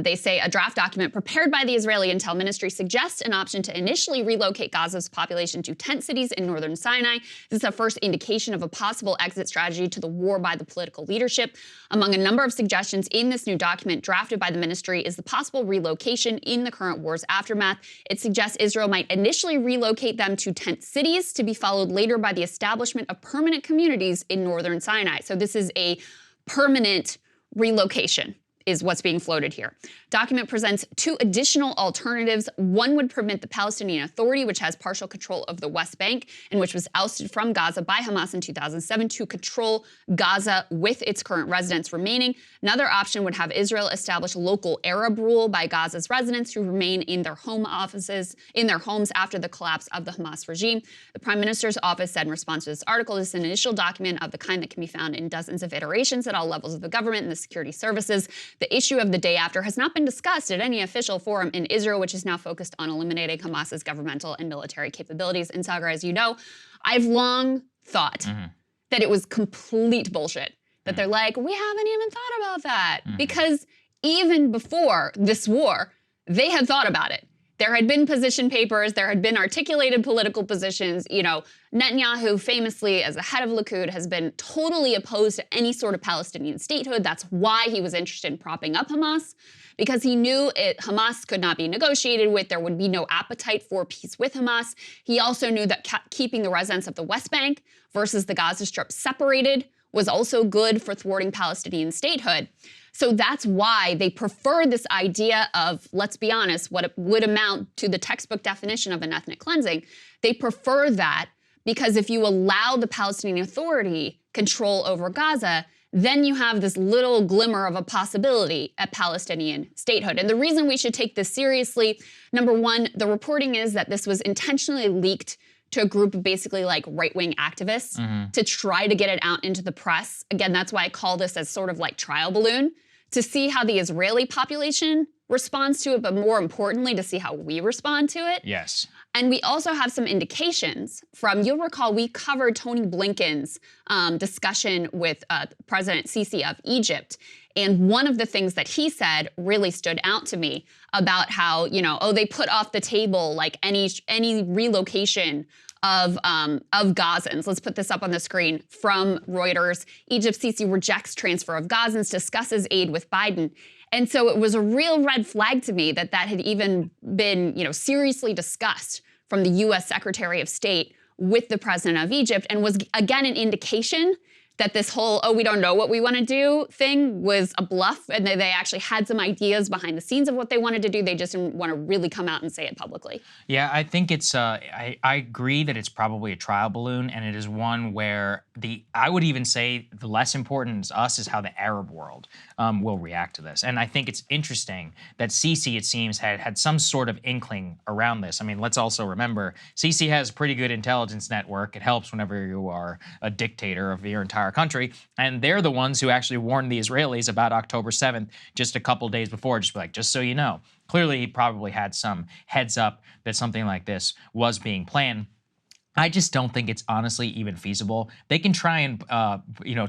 They say a draft document prepared by the Israeli Intel Ministry suggests an option to initially relocate Gaza's population to tent cities in northern Sinai. This is a first indication of a possible exit strategy to the war by the political leadership. Among a number of suggestions in this new document drafted by the ministry is the possible relocation in the current war's aftermath. It suggests Israel might initially relocate them to tent cities to be followed later by the establishment of permanent communities in northern Sinai. So this is a permanent relocation is what's being floated here. Document presents two additional alternatives. One would permit the Palestinian Authority, which has partial control of the West Bank and which was ousted from Gaza by Hamas in 2007, to control Gaza with its current residents remaining. Another option would have Israel establish local Arab rule by Gaza's residents who remain in their homes after the collapse of the Hamas regime. The Prime Minister's office said in response to this article, this is an initial document of the kind that can be found in dozens of iterations at all levels of the government and the security services. The issue of the day after has not been discussed at any official forum in Israel, which is now focused on eliminating Hamas's governmental and military capabilities. And Saagar, as you know, I've long thought that it was complete bullshit. That they're like, we haven't even thought about that. Because even before this war, they had thought about it. There had been position papers, there had been articulated political positions. Netanyahu famously, as the head of Likud, has been totally opposed to any sort of Palestinian statehood. That's why he was interested in propping up Hamas, because he knew Hamas could not be negotiated with. There would be no appetite for peace with Hamas. He also knew that keeping the residents of the West Bank versus the Gaza Strip separated was also good for thwarting Palestinian statehood. So that's why they prefer this idea of, let's be honest, what would amount to the textbook definition of an ethnic cleansing. They prefer that because if you allow the Palestinian Authority control over Gaza, then you have this little glimmer of a possibility at Palestinian statehood. And the reason we should take this seriously, number one, the reporting is that this was intentionally leaked to a group of basically like right-wing activists to try to get it out into the press. Again, that's why I call this as sort of like trial balloon, to see how the Israeli population responds to it, but more importantly, to see how we respond to it. Yes. And we also have some indications from, you'll recall, we covered Tony Blinken's discussion with President Sisi of Egypt. And one of the things that he said really stood out to me about how, they put off the table like any relocation of Gazans. Let's put this up on the screen from Reuters. Egypt Sisi rejects transfer of Gazans, discusses aid with Biden. And so it was a real red flag to me that had even been, seriously discussed from the U.S. Secretary of State with the president of Egypt, and was again an indication that this whole, oh, we don't know what we want to do thing was a bluff, and that they actually had some ideas behind the scenes of what they wanted to do. They just didn't want to really come out and say it publicly. Yeah, I think it's, I agree that it's probably a trial balloon, and it is one where I would even say the less important to us is how the Arab world will react to this. And I think it's interesting that Sisi, it seems, had some sort of inkling around this. I mean, let's also remember, Sisi has a pretty good intelligence network. It helps whenever you are a dictator of your entire country. And they're the ones who actually warned the Israelis about October 7th just a couple days before, just be like, just so you know. Clearly, he probably had some heads up that something like this was being planned. I just don't think it's honestly even feasible. They can try and,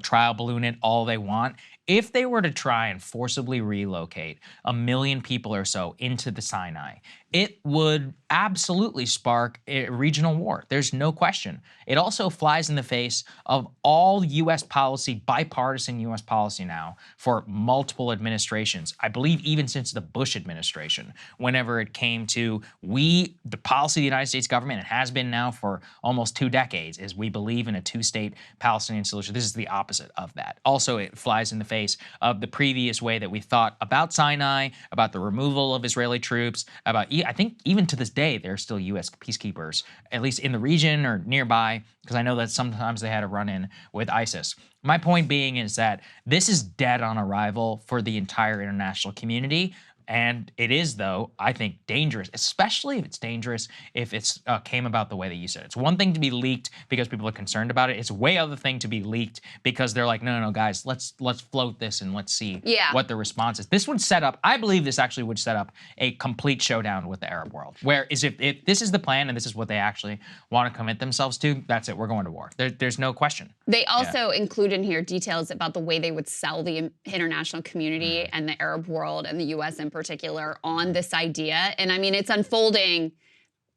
trial balloon it all they want. If they were to try and forcibly relocate 1 million people or so into the Sinai, it would absolutely spark a regional war. There's no question. It also flies in the face of all U.S. policy, bipartisan U.S. policy now for multiple administrations. I believe even since the Bush administration, whenever it came to the policy of the United States government, it has been now for almost 2 decades, is we believe in a 2-state Palestinian solution. This is the opposite of that. Also, it flies in the face of the previous way that we thought about Sinai, about the removal of Israeli troops, about, I think even to this day, there are still U.S. peacekeepers, at least in the region or nearby, because I know that sometimes they had a run-in with ISIS. My point being is that this is dead on arrival for the entire international community. And it is, though, I think, dangerous, especially if it's dangerous if it's came about the way that you said. It's one thing to be leaked because people are concerned about it. It's a way other thing to be leaked because they're like, no, guys, let's float this and let's see what the response is. This would set up, I believe this actually would set up a complete showdown with the Arab world. Where is if this is the plan and this is what they actually want to commit themselves to, that's it, we're going to war. There's no question. They also include in here details about the way they would sell the international community and the Arab world and the U.S. in particular on this idea. And I mean, it's unfolding.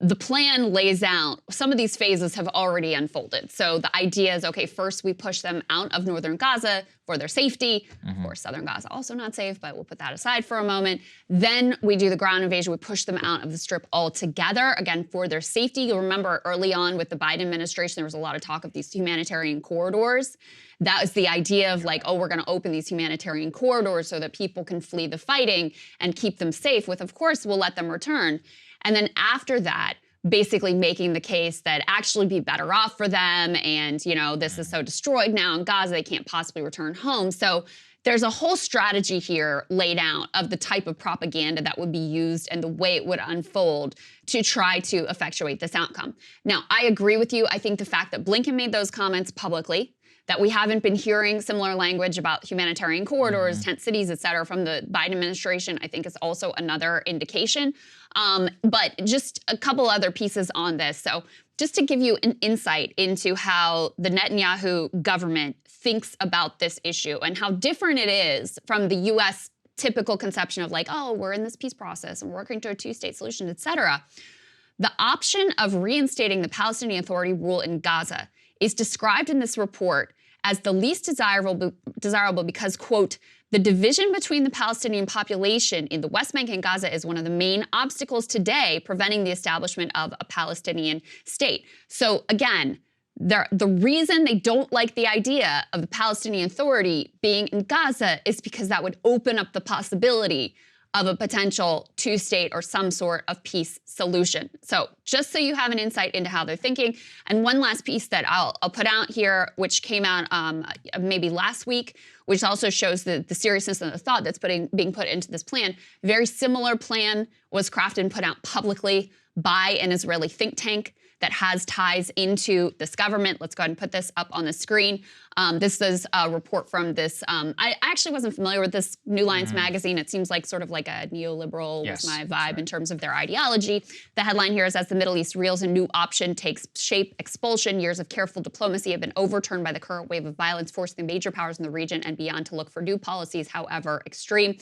The plan lays out, some of these phases have already unfolded. So the idea is, okay, first we push them out of northern Gaza for their safety. Of course, southern Gaza also not safe, but we'll put that aside for a moment. Then we do the ground invasion. We push them out of the strip altogether, again, for their safety. You'll remember early on with the Biden administration, there was a lot of talk of these humanitarian corridors. That was the idea of like, oh, we're going to open these humanitarian corridors so that people can flee the fighting and keep them safe with, of course, we'll let them return. And then after that, basically making the case that actually be better off for them. And, this is so destroyed now in Gaza, they can't possibly return home. So there's a whole strategy here laid out of the type of propaganda that would be used and the way it would unfold to try to effectuate this outcome. Now, I agree with you. I think the fact that Blinken made those comments publicly, that we haven't been hearing similar language about humanitarian corridors, tent cities, et cetera, from the Biden administration, I think is also another indication. But just a couple other pieces on this. So just to give you an insight into how the Netanyahu government thinks about this issue and how different it is from the U.S. typical conception of like, oh, we're in this peace process and working to a 2-state solution, et cetera. The option of reinstating the Palestinian Authority rule in Gaza is described in this report as the least desirable because, quote, the division between the Palestinian population in the West Bank and Gaza is one of the main obstacles today preventing the establishment of a Palestinian state. So again, the reason they don't like the idea of the Palestinian Authority being in Gaza is because that would open up the possibility of a potential 2-state or some sort of peace solution. So just so you have an insight into how they're thinking. And one last piece that I'll put out here, which came out maybe last week, which also shows the seriousness and the thought that's being put into this plan. Very similar plan was crafted and put out publicly by an Israeli think tank that has ties into this government. Let's go ahead and put this up on the screen. This is a report from this. I actually wasn't familiar with this New Lines magazine. It seems like sort of like a neoliberal was my vibe in terms of their ideology. The headline here is, as the Middle East reels, a new option takes shape. Expulsion. Years of careful diplomacy have been overturned by the current wave of violence, forcing the major powers in the region and beyond to look for new policies, however extreme.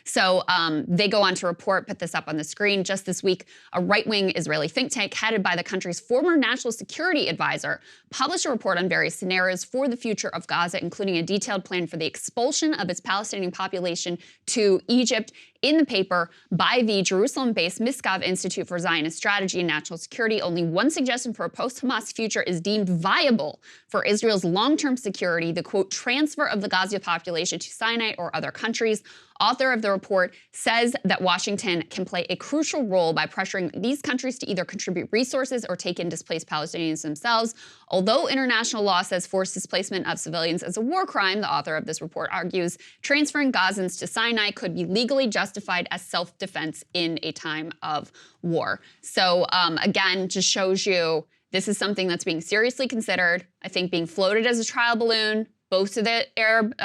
So they go on to report, put this up on the screen. Just this week, a right-wing Israeli think tank headed by the country's former national security advisor published a report on various scenarios for the future of Gaza, including a detailed plan for the expulsion of its Palestinian population to Egypt in the paper by the Jerusalem-based Miskov Institute for Zionist Strategy and National Security, only one suggestion for a post-Hamas future is deemed viable for Israel's long-term security, the, quote, transfer of the Gaza population to Sinai or other countries. Author of the report says that Washington can play a crucial role by pressuring these countries to either contribute resources or take in displaced Palestinians themselves. Although international law says forced displacement of civilians is a war crime, the author of this report argues transferring Gazans to Sinai could be legally justified as self-defense in a time of war. So again, just shows you this is something that's being seriously considered, I think being floated as a trial balloon, both to the Arab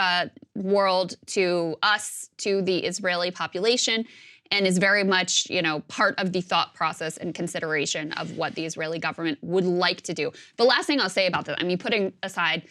world, to us, to the Israeli population, and is very much, you know, part of the thought process and consideration of what the Israeli government would like to do. The last thing I'll say about this, I mean, putting aside,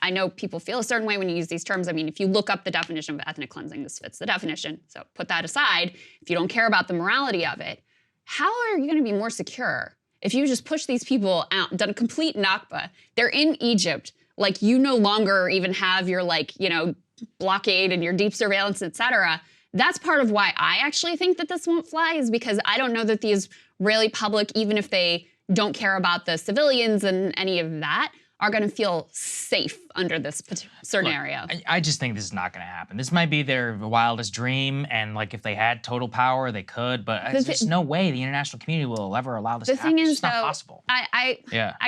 I know people feel a certain way when you use these terms. I mean, if you look up the definition of ethnic cleansing, this fits the definition. So put that aside. If you don't care about the morality of it, how are you going to be more secure if you just push these people out, done a complete Nakba? They're in Egypt. Like, you no longer even have your, like, you know, blockade and your deep surveillance, et cetera. That's part of why I actually think that this won't fly, is because I don't know that the Israeli public, even if they don't care about the civilians and any of that, are going to feel safe under this scenario. Look, I just think this is not going to happen. This might be their wildest dream, and like if they had total power, they could, but there's just no way the international community will ever allow this to happen. The thing is, it's not possible. I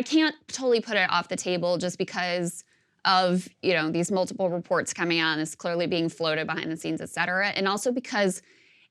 can't totally put it off the table just because of, you know, these multiple reports coming out and this clearly being floated behind the scenes, et cetera, and also because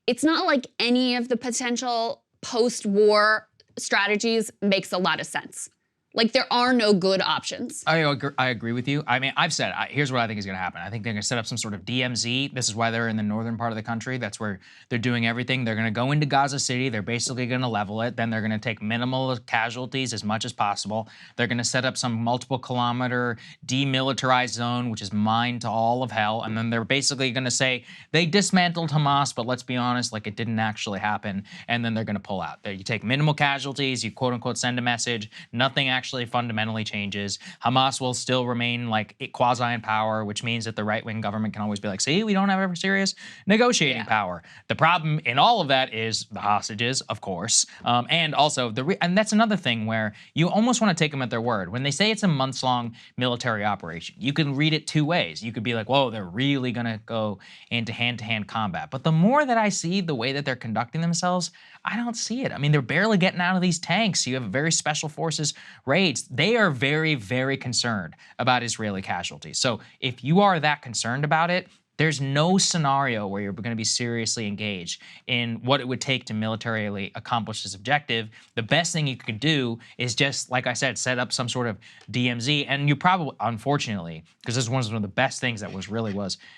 it's not like any of the potential post-war strategies makes a lot of sense. Like, there are no good options. I agree with you. I mean, I've said, here's what I think is going to happen. I think they're going to set up some sort of DMZ. This is why they're in the northern part of the country. That's where they're doing everything. They're going to go into Gaza City. They're basically going to level it. Then they're going to take minimal casualties as much as possible. They're going to set up some multiple kilometer demilitarized zone, which is mined to all of hell. And then they're basically going to say they dismantled Hamas, but let's be honest, like, it didn't actually happen. And then they're going to pull out. You take minimal casualties. You quote unquote send a message. Nothing actually fundamentally changes. Hamas will still remain like quasi in power, which means that the right-wing government can always be like, see, we don't have ever serious negotiating power. The problem in all of that is the hostages, of course, and also and that's another thing where you almost want to take them at their word. When they say it's a months-long military operation, you can read it two ways. You could be like, whoa, they're really gonna go into hand-to-hand combat. But the more that I see the way that they're conducting themselves, I don't see it. I mean, they're barely getting out of these tanks. You have very special forces raids. They are very, very concerned about Israeli casualties. So if you are that concerned about it, there's no scenario where you're going to be seriously engaged in what it would take to militarily accomplish this objective. The best thing you could do is just, like I said, set up some sort of DMZ. And you probably, unfortunately, because this was one of the best things that was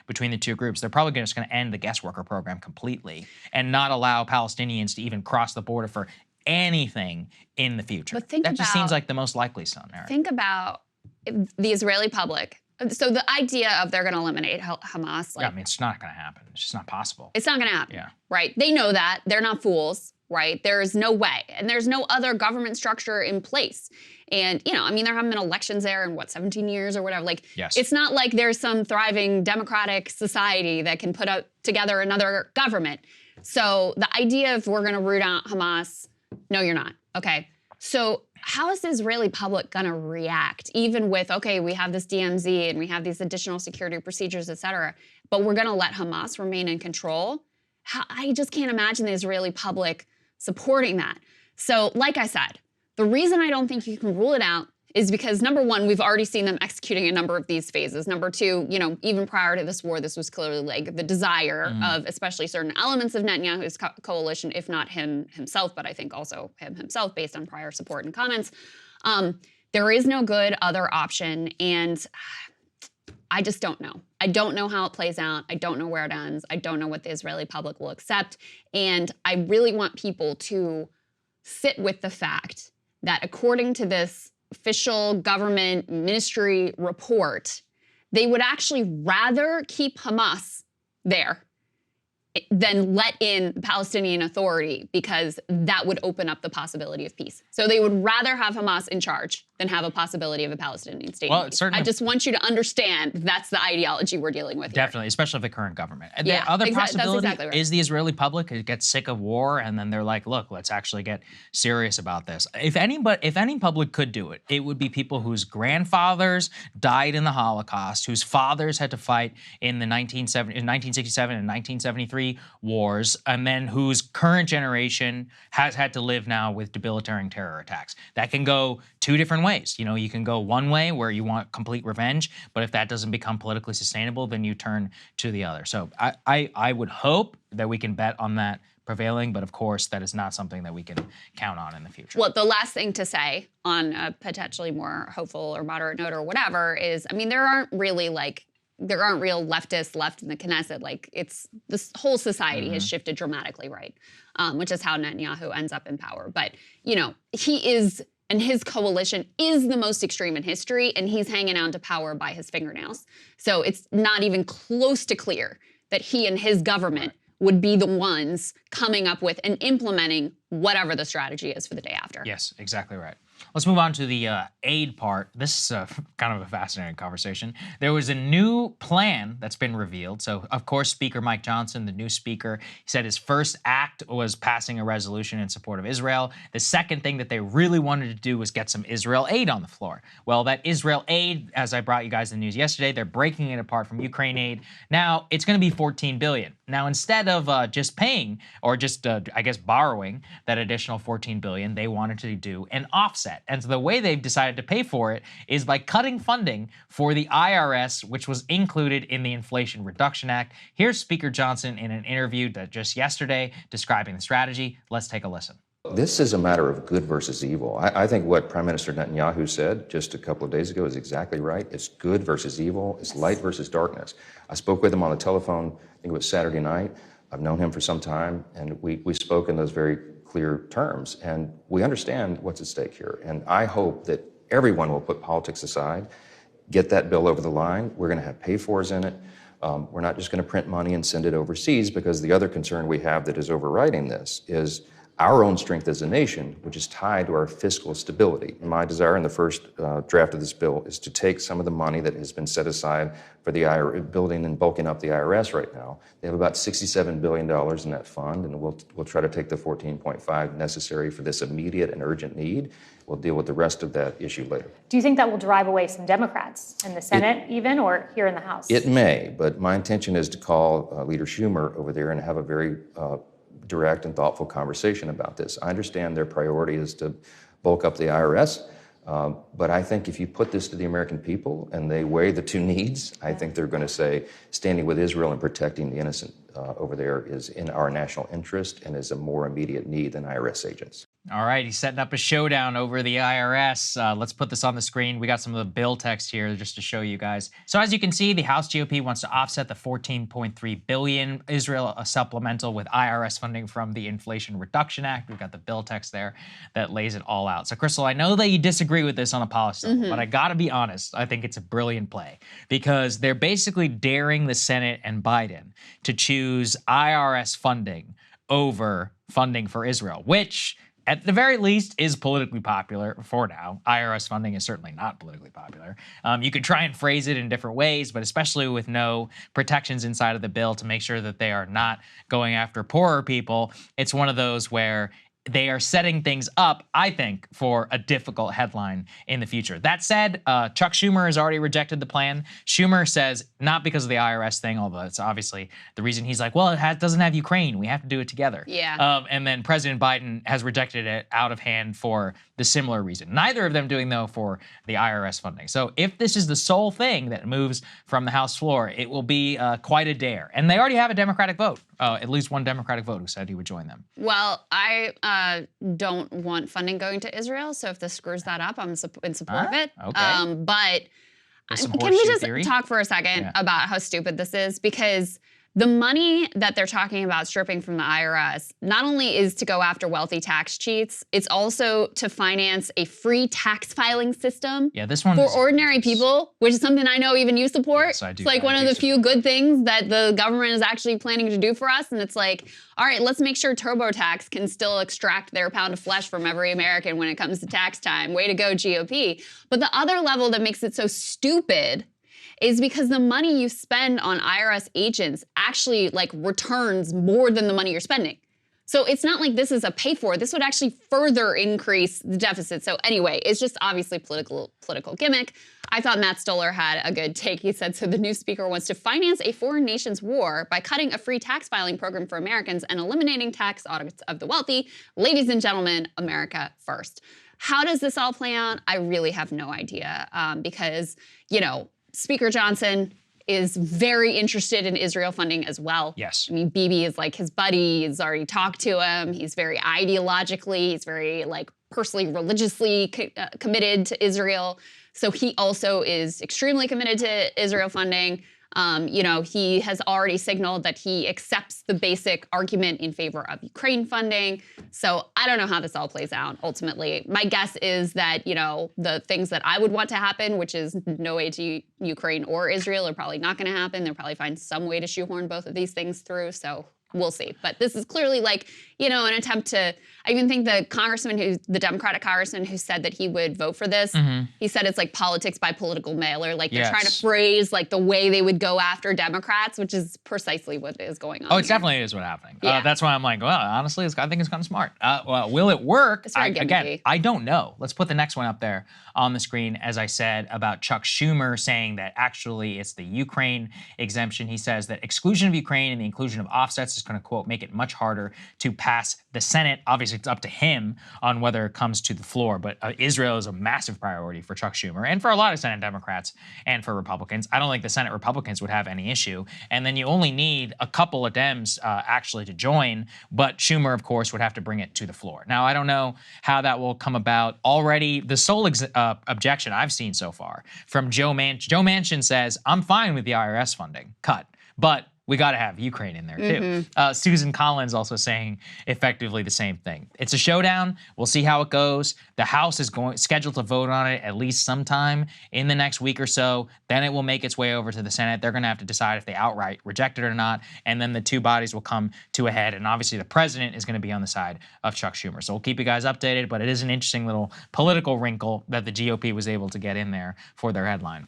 between the two groups, they're probably just going to end the guest worker program completely and not allow Palestinians to even cross the border for anything in the future. But that just seems like the most likely scenario. Think about the Israeli public. So the idea of they're going to eliminate Hamas, like, yeah, I mean, it's not going to happen. It's just not possible. It's not going to happen. Yeah. Right? They know that. They're not fools, right? There's no way. And there's no other government structure in place. And, you know, I mean, there haven't been elections there in, 17 years or whatever. Like, yes. It's not like there's some thriving democratic society that can put together another government. So the idea of we're going to root out Hamas, no, you're not. Okay. So how is the Israeli public going to react, even with, okay, we have this DMZ and we have these additional security procedures, et cetera, but we're going to let Hamas remain in control? I just can't imagine the Israeli public supporting that. So like I said, the reason I don't think you can rule it out is because, number one, we've already seen them executing a number of these phases. Number two, you know, even prior to this war, this was clearly like the desire of especially certain elements of Netanyahu's coalition, if not himself, but I think also him himself based on prior support and comments. There is no good other option, and I just don't know. I don't know how it plays out. I don't know where it ends. I don't know what the Israeli public will accept, and I really want people to sit with the fact that according to this official government ministry report, they would actually rather keep Hamas there then let in the Palestinian Authority because that would open up the possibility of peace. So they would rather have Hamas in charge than have a possibility of a Palestinian state. Well, certainly. I just want you to understand that's the ideology we're dealing with here. Definitely, especially the current government. And Yeah, the other that's possibility exactly right. is the Israeli public who gets sick of war, and then they're like, look, let's actually get serious about this. If any public could do it, it would be people whose grandfathers died in the Holocaust, whose fathers had to fight in the 1967 and 1973 wars, and then whose current generation has had to live now with debilitating terror attacks. That can go two different ways. You know, you can go one way where you want complete revenge, but if that doesn't become politically sustainable, then you turn to the other. So I would hope that we can bet on that prevailing, but of course that is not something that we can count on in the future. Well, the last thing to say on a potentially more hopeful or moderate note or whatever is, I mean, there aren't real leftists left in the Knesset. Like, it's this whole society has shifted dramatically right, which is how Netanyahu ends up in power. But, you know, he is, and his coalition is the most extreme in history, and he's hanging on to power by his fingernails. So it's not even close to clear that he and his government would be the ones coming up with and implementing whatever the strategy is for the day after. Yes, exactly right. Let's move on to the aid part. This is kind of a fascinating conversation. There was a new plan that's been revealed. So, of course, Speaker Mike Johnson, the new speaker, said his first act was passing a resolution in support of Israel. The second thing that they really wanted to do was get some Israel aid on the floor. Well, that Israel aid, as I brought you guys the news yesterday, they're breaking it apart from Ukraine aid. Now, it's going to be $14 billion. Now, instead of just paying or just, I guess, borrowing that additional $14 billion, they wanted to do an offset. And so the way they've decided to pay for it is by cutting funding for the IRS, which was included in the Inflation Reduction Act. Here's Speaker Johnson in an interview that just yesterday describing the strategy. Let's take a listen. This is a matter of good versus evil. I think what Prime Minister Netanyahu said just a couple of days ago is exactly right. It's good versus evil. It's light versus darkness. I spoke with him on the telephone, I think it was Saturday night. I've known him for some time, and we spoke in those very clear terms, and we understand what's at stake here. And I hope that everyone will put politics aside, get that bill over the line. We're going to have pay-fors in it. We're not just going to print money and send it overseas, because the other concern we have that is overriding this is our own strength as a nation, which is tied to our fiscal stability. My desire in the first draft of this bill is to take some of the money that has been set aside for the building and bulking up the IRS right now. They have about $67 billion in that fund, and we'll try to take the 14.5 necessary for this immediate and urgent need. We'll deal with the rest of that issue later. Do you think that will drive away some Democrats in the Senate or here in the House? It may, but my intention is to call Leader Schumer over there and have a very direct and thoughtful conversation about this. I understand their priority is to bulk up the IRS, but I think if you put this to the American people and they weigh the two needs, I think they're going to say standing with Israel and protecting the innocent over there is in our national interest and is a more immediate need than IRS agents. All right, he's setting up a showdown over the IRS. Let's put this on the screen. We got some of the bill text here just to show you guys. So as you can see, the House GOP wants to offset the $14.3 billion Israel supplemental with IRS funding from the Inflation Reduction Act. We've got the bill text there that lays it all out. So Krystal, I know that you disagree with this on a policy level, but I gotta be honest, I think it's a brilliant play because they're basically daring the Senate and Biden to choose IRS funding over funding for Israel, which at the very least is politically popular for now. IRS funding is certainly not politically popular. You could try and phrase it in different ways, but especially with no protections inside of the bill to make sure that they are not going after poorer people, it's one of those where they are setting things up, I think, for a difficult headline in the future. That said, Chuck Schumer has already rejected the plan. Schumer says, not because of the IRS thing, although it's obviously the reason he's like, well, it doesn't have Ukraine. We have to do it together. Yeah. And then President Biden has rejected it out of hand for the similar reason. Neither of them doing, though, for the IRS funding. So if this is the sole thing that moves from the House floor, it will be quite a dare. And they already have a Democratic vote, at least one Democratic vote who said he would join them. Well, I don't want funding going to Israel, so if this screws that up, I'm in support of it. Okay. But There's some can we horseshoe just theory. talk for a second about how stupid this is? Because The money that they're talking about stripping from the IRS not only is to go after wealthy tax cheats, it's also to finance a free tax filing system this one for ordinary people, which is something I know even you support. Yes, I do. It's like one of the few good things that the government is actually planning to do for us. And it's like, all right, let's make sure TurboTax can still extract their pound of flesh from every American when it comes to tax time. Way to go, GOP. But the other level that makes it so stupid is because the money you spend on IRS agents actually like returns more than the money you're spending. So it's not like this is a pay for. This would actually further increase the deficit. So anyway, it's just obviously political gimmick. I thought Matt Stoller had a good take. He said, so the new speaker wants to finance a foreign nation's war by cutting a free tax filing program for Americans and eliminating tax audits of the wealthy. Ladies and gentlemen, America first. How does this all play out? I really have no idea because, you know, Speaker Johnson is very interested in Israel funding as well. Yes. I mean, Bibi is like his buddy. He's already talked to him. He's very ideologically, he's very like personally, religiously committed to Israel. So he also is extremely committed to Israel funding. You know, he has already signaled that he accepts the basic argument in favor of Ukraine funding. So I don't know how this all plays out ultimately. My guess is that, you know, the things that I would want to happen, which is no aid to Ukraine or Israel, are probably not going to happen. They'll probably find some way to shoehorn both of these things through. So we'll see. But this is clearly like, you know, an attempt to, I even think the Democratic congressman who said that he would vote for this, he said it's like politics by political mail, or like they're trying to phrase like the way they would go after Democrats, which is precisely what is going on. Oh, it definitely is what's happening. Yeah. That's why I'm like, well, honestly, I think it's kind of smart. Well, will it work? It's very Again, I don't know. Let's put the next one up there on the screen. As I said about Chuck Schumer saying that actually it's the Ukraine exemption. He says that exclusion of Ukraine and the inclusion of offsets is going to, quote, make it much harder to pass the Senate. Obviously, it's up to him on whether it comes to the floor, but Israel is a massive priority for Chuck Schumer and for a lot of Senate Democrats and for Republicans. I don't think the Senate Republicans would have any issue. And then you only need a couple of Dems actually to join, but Schumer, of course, would have to bring it to the floor. Now, I don't know how that will come about. Already, the sole objection I've seen so far from Joe Manchin says, I'm fine with the IRS funding cut, but we got to have Ukraine in there too. Susan Collins also saying effectively the same thing. It's a showdown. We'll see how it goes. The House is scheduled to vote on it at least sometime in the next week or so. Then it will make its way over to the Senate. They're going to have to decide if they outright reject it or not. And then the two bodies will come to a head. And obviously the president is going to be on the side of Chuck Schumer. So we'll keep you guys updated, but it is an interesting little political wrinkle that the GOP was able to get in there for their headline.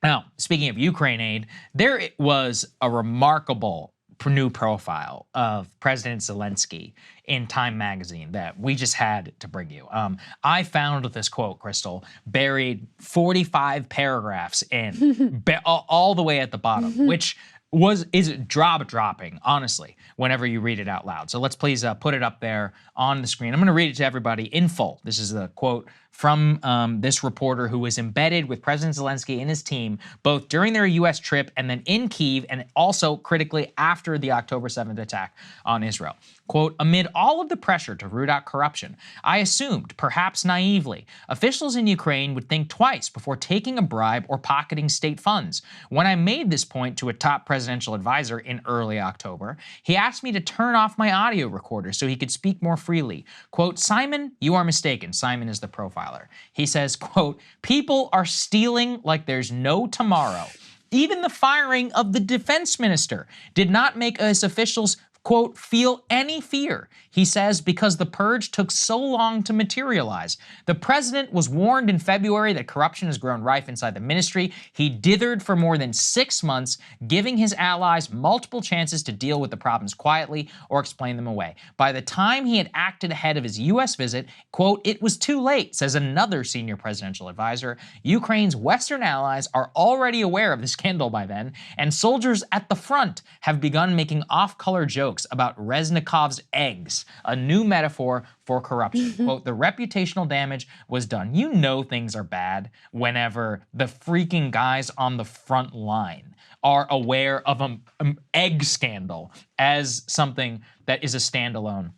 Now, speaking of Ukraine aid, there was a remarkable new profile of President Zelensky in Time magazine that we just had to bring you. I found this quote, Krystal, buried 45 paragraphs in, all the way at the bottom, which is dropping, honestly, whenever you read it out loud. So let's please put it up there on the screen. I'm going to read it to everybody in full. This is the quote from this reporter who was embedded with President Zelensky and his team, both during their U.S. trip and then in Kyiv, and also critically after the October 7th attack on Israel. Quote, amid all of the pressure to root out corruption, I assumed, perhaps naively, officials in Ukraine would think twice before taking a bribe or pocketing state funds. When I made this point to a top presidential advisor in early October, he asked me to turn off my audio recorder so he could speak more freely. Quote, Simon, you are mistaken. Simon is the profiler. He says, quote, people are stealing like there's no tomorrow. Even the firing of the defense minister did not make us officials, quote, feel any fear. He says, because the purge took so long to materialize. The president was warned in February that corruption has grown rife inside the ministry. He dithered for more than 6 months, giving his allies multiple chances to deal with the problems quietly or explain them away. By the time he had acted ahead of his U.S. visit, quote, it was too late, says another senior presidential advisor. Ukraine's Western allies are already aware of the scandal by then, and soldiers at the front have begun making off-color jokes about Reznikov's eggs, a new metaphor for corruption. Quote, the reputational damage was done. You know things are bad whenever the freaking guys on the front line are aware of an egg scandal as something that is a standalone.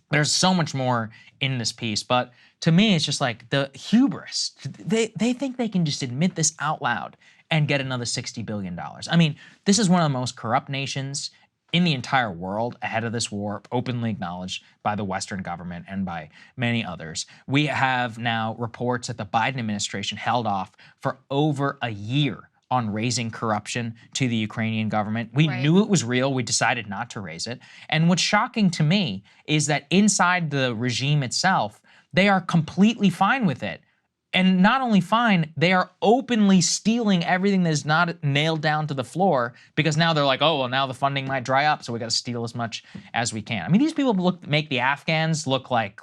There's so much more in this piece, but to me, it's just like the hubris. They think they can just admit this out loud and get another $60 billion. I mean, this is one of the most corrupt nations in the entire world ahead of this war, openly acknowledged by the Western government and by many others. We have now reports that the Biden administration held off for over a year on raising corruption to the Ukrainian government. We knew it was real. We decided not to raise it. And what's shocking to me is that inside the regime itself, they are completely fine with it. And not only fine, they are openly stealing everything that's not nailed down to the floor, because now they're like, oh, well, now the funding might dry up, so we got to steal as much as we can. I mean, these people make the Afghans look like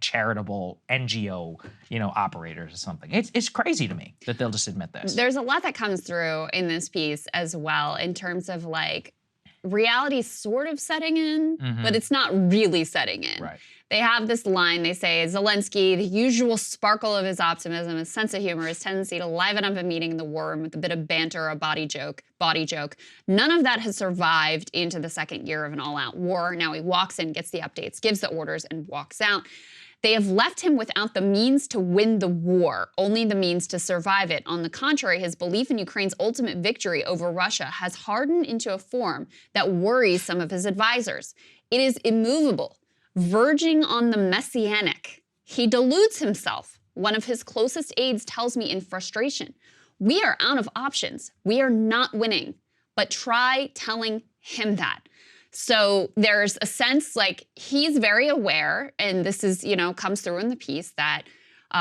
charitable NGO, operators or something. It's crazy to me that they'll just admit this. There's a lot that comes through in this piece as well, in terms of reality sort of setting in, but it's not really setting in. Right. They have this line, they say, Zelensky, the usual sparkle of his optimism, his sense of humor, his tendency to liven up a meeting in the war room with a bit of banter or body joke. None of that has survived into the second year of an all-out war. Now he walks in, gets the updates, gives the orders, and walks out. They have left him without the means to win the war, only the means to survive it. On the contrary, his belief in Ukraine's ultimate victory over Russia has hardened into a form that worries some of his advisors. It is immovable, verging on the messianic. He deludes himself. One of his closest aides tells me in frustration, "We are out of options. We are not winning, but try telling him that." So there's a sense he's very aware, and this is, comes through in the piece, that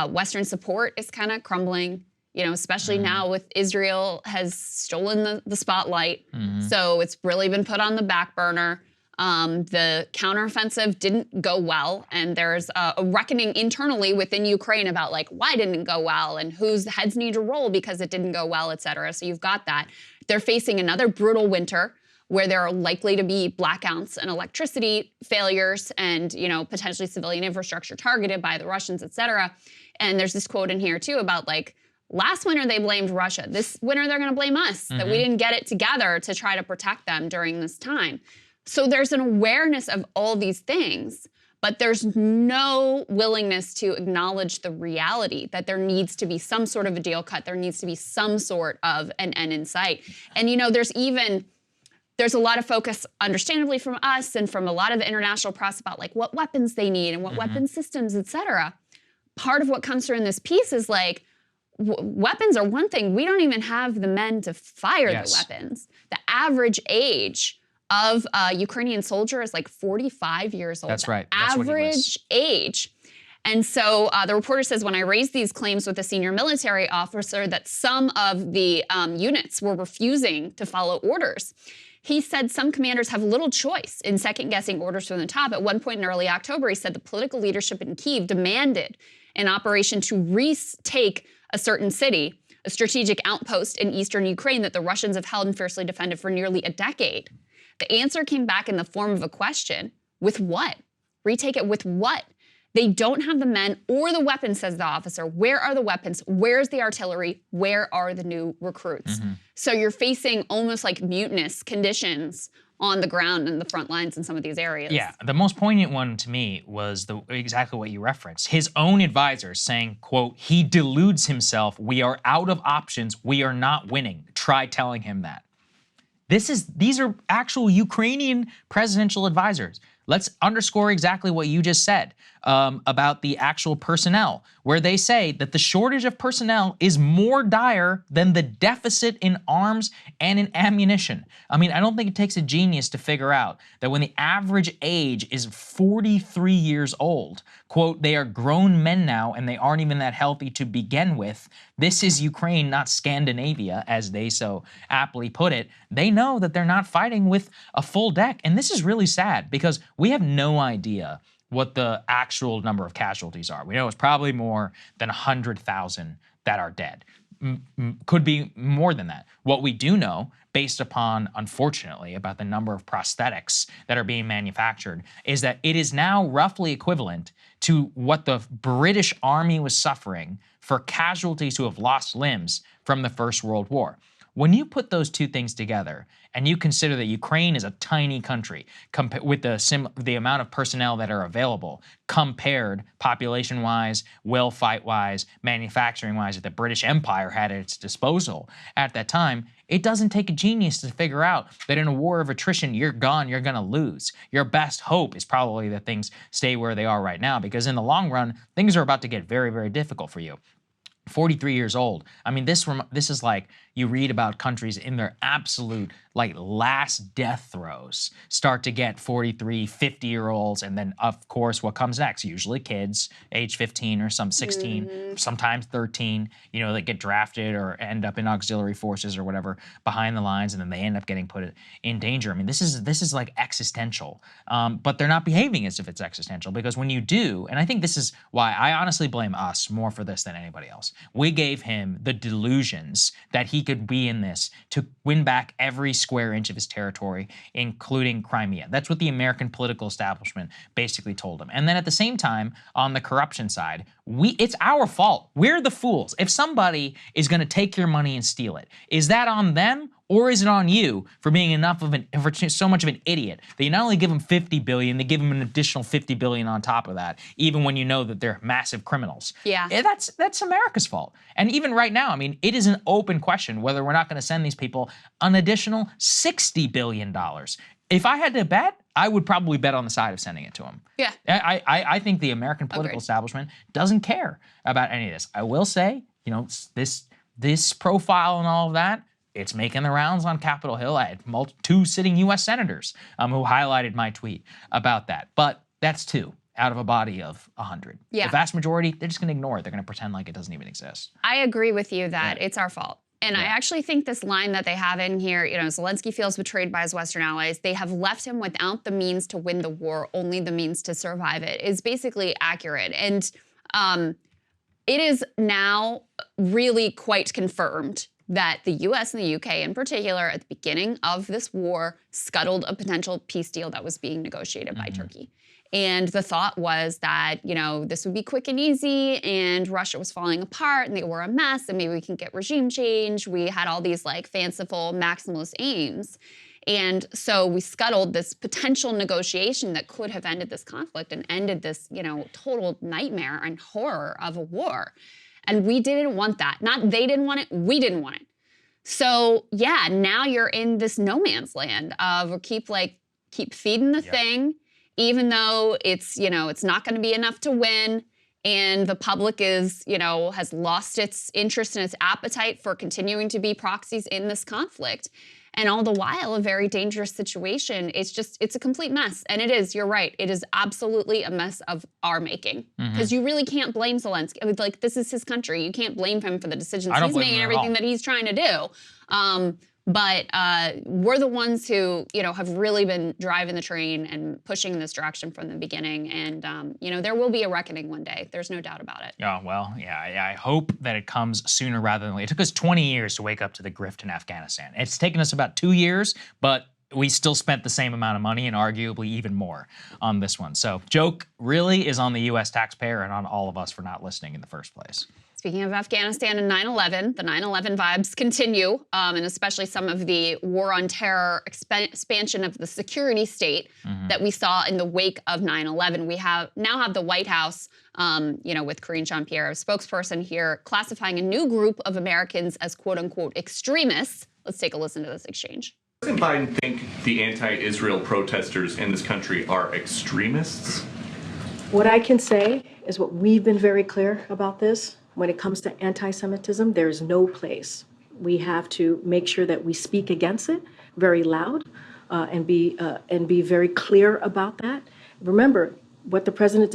Western support is kind of crumbling, especially now with Israel has stolen the spotlight. So it's really been put on the back burner. The counteroffensive didn't go well, and there's a reckoning internally within Ukraine about why didn't it go well and whose heads need to roll because it didn't go well, et cetera. So you've got that. They're facing another brutal winter where there are likely to be blackouts and electricity failures and, potentially civilian infrastructure targeted by the Russians, et cetera. And there's this quote in here too about last winter they blamed Russia. This winter they're going to blame us, that we didn't get it together to try to protect them during this time. So there's an awareness of all these things, but there's no willingness to acknowledge the reality that there needs to be some sort of a deal cut. There needs to be some sort of an end in sight. And, there's a lot of focus, understandably, from us and from a lot of the international press about what weapons they need and what weapon systems, et cetera. Part of what comes through in this piece is weapons are one thing. We don't even have the men to fire the weapons. The average age of a Ukrainian soldier is 45 years old. That's right. That's average age. And so the reporter says, when I raised these claims with a senior military officer that some of the units were refusing to follow orders, he said some commanders have little choice in second-guessing orders from the top. At one point in early October, he said the political leadership in Kyiv demanded an operation to retake a certain city, a strategic outpost in eastern Ukraine that the Russians have held and fiercely defended for nearly a decade. The answer came back in the form of a question. With what? Retake it with what? They don't have the men or the weapons, says the officer. Where are the weapons? Where's the artillery? Where are the new recruits? So you're facing almost mutinous conditions on the ground and the front lines in some of these areas. Yeah, the most poignant one to me was exactly what you referenced. His own advisors saying, quote, he deludes himself. We are out of options. We are not winning. Try telling him that. These are actual Ukrainian presidential advisors. Let's underscore exactly what you just said about the actual personnel, where they say that the shortage of personnel is more dire than the deficit in arms and in ammunition. I mean, I don't think it takes a genius to figure out that when the average age is 43 years old, quote, they are grown men now and they aren't even that healthy to begin with. This is Ukraine, not Scandinavia, as they so aptly put it. They know that they're not fighting with a full deck. And this is really sad because we have no idea what the actual number of casualties are. We know it's probably more than 100,000 that are dead. Could be more than that. What we do know, based upon, unfortunately, about the number of prosthetics that are being manufactured, is that it is now roughly equivalent to what the British Army was suffering for casualties who have lost limbs from the First World War. When you put those two things together and you consider that Ukraine is a tiny country with the amount of personnel that are available compared population-wise, will fight-wise, manufacturing-wise that the British Empire had at its disposal at that time, it doesn't take a genius to figure out that in a war of attrition, you're gone, you're going to lose. Your best hope is probably that things stay where they are right now, because in the long run, things are about to get very, very difficult for you. 43 years old. I mean, this is like you read about countries in their absolute like last death throes start to get 43, 50-year-olds, and then of course what comes next? Usually kids, age 15 or some 16, sometimes 13, you know, that get drafted or end up in auxiliary forces or whatever behind the lines, and then they end up getting put in danger. I mean, this is like existential, but they're not behaving as if it's existential, because when you do, and I think this is why I honestly blame us more for this than anybody else. We gave him the delusions that he could be in this to win back every square inch of his territory, including Crimea. That's what the American political establishment basically told him. And then at the same time, on the corruption side, it's our fault. We're the fools. If somebody is going to take your money and steal it, is that on them? Or is it on you for being so much of an idiot that you not only give them $50 billion, they give them an additional $50 billion on top of that, even when you know that they're massive criminals? Yeah. That's America's fault. And even right now, I mean, it is an open question whether we're not going to send these people an additional $60 billion. If I had to bet, I would probably bet on the side of sending it to them. Yeah. I think the American political establishment doesn't care about any of this. I will say, you know, this profile and all of that, it's making the rounds on Capitol Hill. I had 2 sitting U.S. senators who highlighted my tweet about that. But that's 2 out of a body of 100. Yeah. The vast majority, they're just going to ignore it. They're going to pretend like it doesn't even exist. I agree with you that it's our fault. And I actually think this line that they have in here, you know, Zelensky feels betrayed by his Western allies. They have left him without the means to win the war, only the means to survive it, is basically accurate. And it is now really quite confirmed that the US and the UK in particular, at the beginning of this war, scuttled a potential peace deal that was being negotiated by Turkey. And the thought was that, you know, this would be quick and easy, and Russia was falling apart and they were a mess, and maybe we can get regime change. We had all these like fanciful maximalist aims. And so we scuttled this potential negotiation that could have ended this conflict and ended this, you know, total nightmare and horror of a war. And we didn't want that. Not they didn't want it, we didn't want it. So yeah, now you're in this no man's land of keep feeding the thing, even though it's, you know, it's not going to be enough to win. And the public is, you know, has lost its interest and its appetite for continuing to be proxies in this conflict. And all the while, a very dangerous situation. It's a complete mess. And it is, you're right. It is absolutely a mess of our making. Because you really can't blame Zelensky. I mean, like, this is his country. You can't blame him for the decisions he's making and everything that he's trying to do. But we're the ones who, you know, have really been driving the train and pushing in this direction from the beginning. And, you know, there will be a reckoning one day. There's no doubt about it. Oh, well, yeah, I hope that it comes sooner rather than later. It took us 20 years to wake up to the grift in Afghanistan. It's taken us about 2 years, but we still spent the same amount of money and arguably even more on this one. So joke really is on the U.S. taxpayer and on all of us for not listening in the first place. Speaking of Afghanistan and 9/11, the 9/11 vibes continue, and especially some of the war on terror expansion of the security state that we saw in the wake of 9/11. We now have the White House, you know, with Karine Jean-Pierre, a spokesperson here, classifying a new group of Americans as quote-unquote extremists. Let's take a listen to this exchange. Doesn't Biden think the anti-Israel protesters in this country are extremists? What I can say is what we've been very clear about this. When it comes to anti-Semitism, there's no place. We have to make sure that we speak against it very loud and be very clear about that. Remember, what the president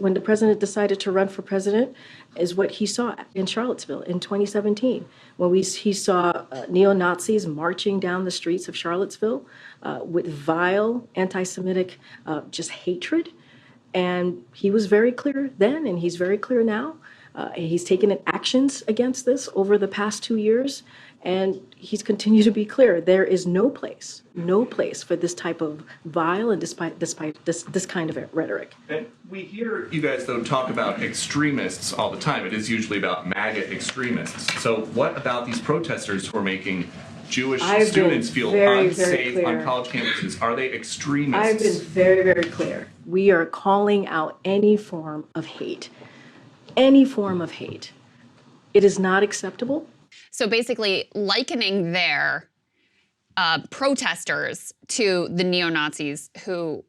when the president decided to run for president is what he saw in Charlottesville in 2017, when he saw neo-Nazis marching down the streets of Charlottesville with vile anti-Semitic just hatred. And he was very clear then, and he's very clear now, He's taken actions against this over the past 2 years, and he's continued to be clear. There is no place for this type of vile and despite this kind of rhetoric. And we hear you guys, though, talk about extremists all the time. It is usually about MAGA extremists. So what about these protesters who are making Jewish students feel unsafe on college campuses? Are they extremists? I've been very, very clear. We are calling out any form of hate. Any form of hate. It is not acceptable. So basically likening their protesters to the neo-Nazis who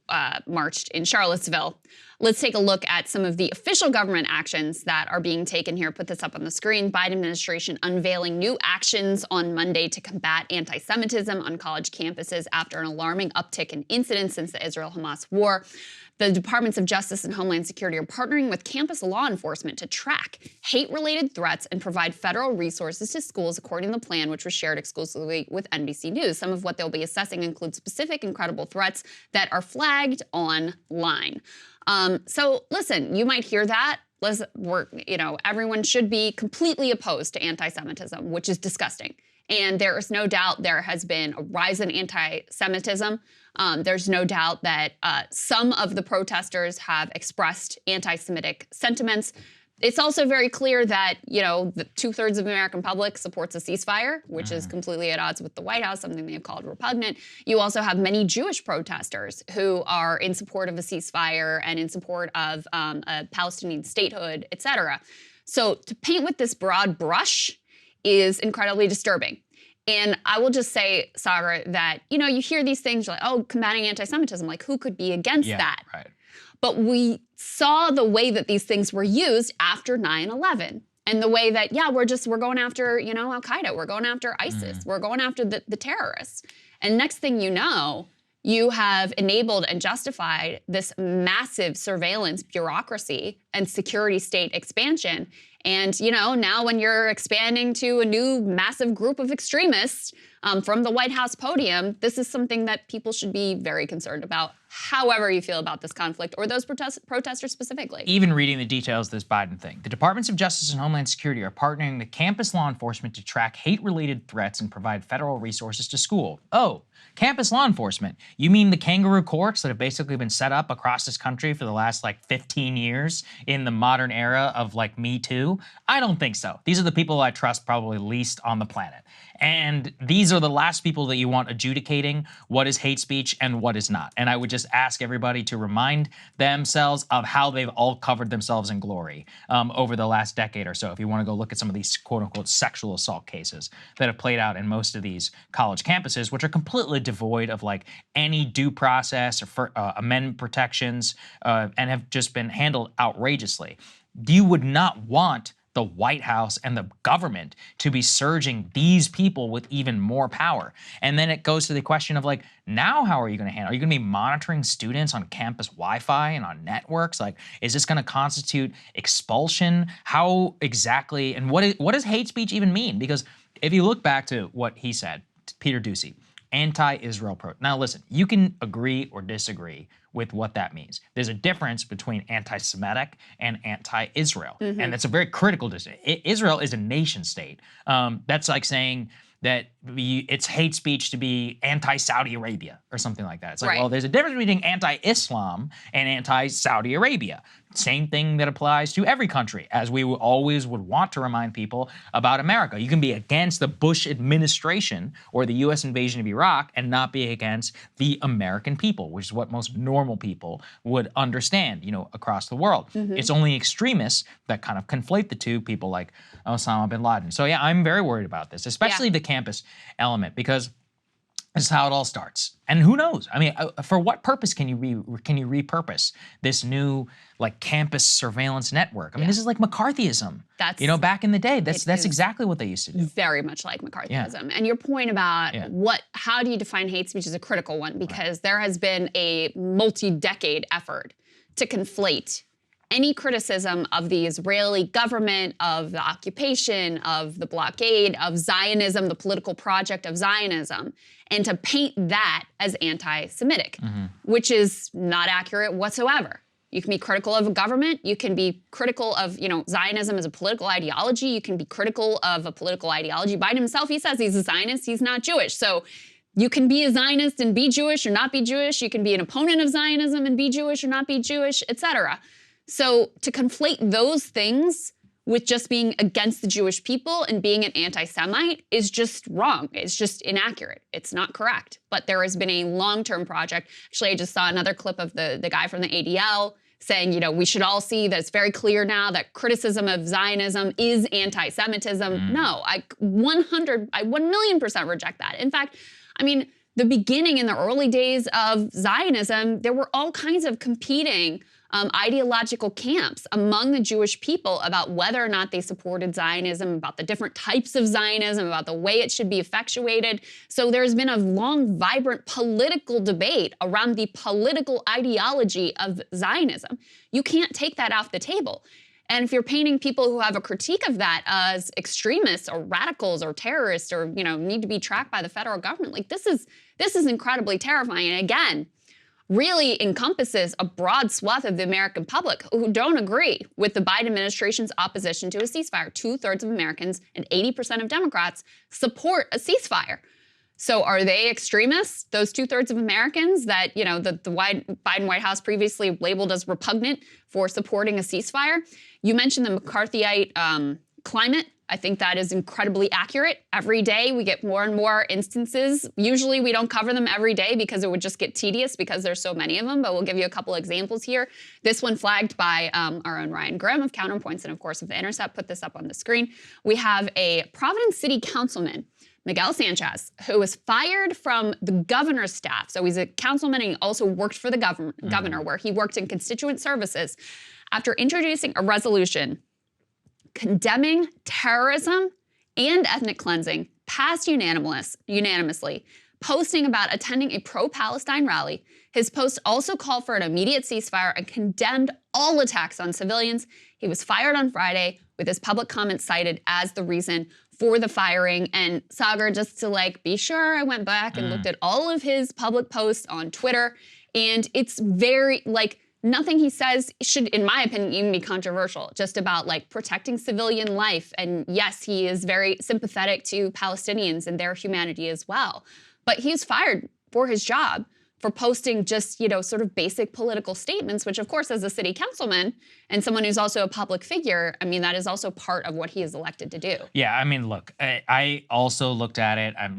marched in Charlottesville. Let's take a look at some of the official government actions that are being taken here. Put this up on the screen. Biden administration unveiling new actions on Monday to combat anti-Semitism on college campuses after an alarming uptick in incidents since the Israel-Hamas war. The Departments of Justice and Homeland Security are partnering with campus law enforcement to track hate-related threats and provide federal resources to schools according to the plan, which was shared exclusively with NBC News. Some of what they'll be assessing include specific and credible threats that are flagged online. So listen, you might hear that. Everyone should be completely opposed to anti-Semitism, which is disgusting. And there is no doubt there has been a rise in anti-Semitism. There's no doubt that some of the protesters have expressed anti-Semitic sentiments. It's also very clear that, the 2/3 of the American public supports a ceasefire, which is completely at odds with the White House, something they've called repugnant. You also have many Jewish protesters who are in support of a ceasefire and in support of a Palestinian statehood, et cetera. So to paint with this broad brush is incredibly disturbing. And I will just say, Saagar, that, you hear these things, you're like, oh, combating anti-Semitism, like who could be against that? Right. But we saw the way that these things were used after 9/11 and the way that, we're going after, Al-Qaeda, we're going after ISIS, we're going after the terrorists. And next thing you know, you have enabled and justified this massive surveillance bureaucracy and security state expansion. And, now when you're expanding to a new massive group of extremists from the White House podium, this is something that people should be very concerned about, however you feel about this conflict or those protesters specifically. Even reading the details of this Biden thing, the Departments of Justice and Homeland Security are partnering with campus law enforcement to track hate-related threats and provide federal resources to school. Oh, campus law enforcement. You mean the kangaroo courts that have basically been set up across this country for the last 15 years in the modern era of Me Too? I don't think so. These are the people I trust probably least on the planet. And these are the last people that you want adjudicating what is hate speech and what is not. And I would just ask everybody to remind themselves of how they've all covered themselves in glory over the last decade or so. If you want to go look at some of these quote unquote sexual assault cases that have played out in most of these college campuses, which are completely devoid of any due process or amendment protections and have just been handled outrageously. You would not want the White House and the government to be surging these people with even more power. And then it goes to the question of now how are you going to handle? Are you going to be monitoring students on campus Wi-Fi and on networks? Is this going to constitute expulsion? How exactly, and what does hate speech even mean? Because if you look back to what he said, Peter Doocy, anti-Israel Now listen, you can agree or disagree with what that means. There's a difference between anti-Semitic and anti-Israel. And that's a very critical distinction. Israel is a nation state. That's like saying that it's hate speech to be anti-Saudi Arabia or something like that. It's well, there's a difference between anti-Islam and anti-Saudi Arabia. Same thing that applies to every country, as we always would want to remind people about America. You can be against the Bush administration or the U.S. invasion of Iraq and not be against the American people, which is what most normal people would understand, across the world. It's only extremists that kind of conflate the two, people like Osama bin Laden. So yeah, I'm very worried about this, especially the campus element, because this is how it all starts. And who knows? I mean, for what purpose can you repurpose this new campus surveillance network? I mean, this is like McCarthyism. That's back in the day. That's exactly what they used to do. Very much like McCarthyism. And your point about how do you define hate speech is a critical one, because there has been a multi-decade effort to conflate any criticism of the Israeli government, of the occupation, of the blockade, of Zionism, the political project of Zionism, and to paint that as anti-Semitic, which is not accurate whatsoever. You can be critical of a government. You can be critical of, Zionism as a political ideology. You can be critical of a political ideology. Biden himself, he says he's a Zionist. He's not Jewish. So you can be a Zionist and be Jewish or not be Jewish. You can be an opponent of Zionism and be Jewish or not be Jewish, etc. So to conflate those things with just being against the Jewish people and being an anti-Semite is just wrong. It's just inaccurate. It's not correct. But there has been a long-term project. Actually, I just saw another clip of the guy from the ADL saying, we should all see that it's very clear now that criticism of Zionism is anti-Semitism. No, I 1,000,000% reject that. In fact, the beginning in the early days of Zionism, there were all kinds of competing ideological camps among the Jewish people about whether or not they supported Zionism, about the different types of Zionism, about the way it should be effectuated. So there's been a long, vibrant political debate around the political ideology of Zionism. You can't take that off the table. And if you're painting people who have a critique of that as extremists or radicals or terrorists or, need to be tracked by the federal government, like this is incredibly terrifying. And again, really encompasses a broad swath of the American public who don't agree with the Biden administration's opposition to a ceasefire. 2/3 of Americans and 80% of Democrats support a ceasefire. So are they extremists, those 2/3 of Americans that, the Biden White House previously labeled as repugnant for supporting a ceasefire? You mentioned the McCarthyite climate. I think that is incredibly accurate. Every day we get more and more instances. Usually we don't cover them every day because it would just get tedious because there's so many of them, but we'll give you a couple examples here. This one flagged by our own Ryan Grimm of Counterpoints and of course of The Intercept, put this up on the screen. We have a Providence City councilman, Miguel Sanchez, who was fired from the governor's staff. So he's a councilman and he also worked for the governor where he worked in constituent services after introducing a resolution condemning terrorism and ethnic cleansing, passed unanimously, posting about attending a pro-Palestine rally. His post also called for an immediate ceasefire and condemned all attacks on civilians. He was fired on Friday with his public comments cited as the reason for the firing. And Saagar, just to be sure, I went back and looked at all of his public posts on Twitter, and it's very nothing he says should, in my opinion, even be controversial, just about protecting civilian life. And yes, he is very sympathetic to Palestinians and their humanity as well. But he's fired for his job for posting just, sort of basic political statements, which of course, as a city councilman and someone who's also a public figure, that is also part of what he is elected to do. Yeah, look, I also looked at it. I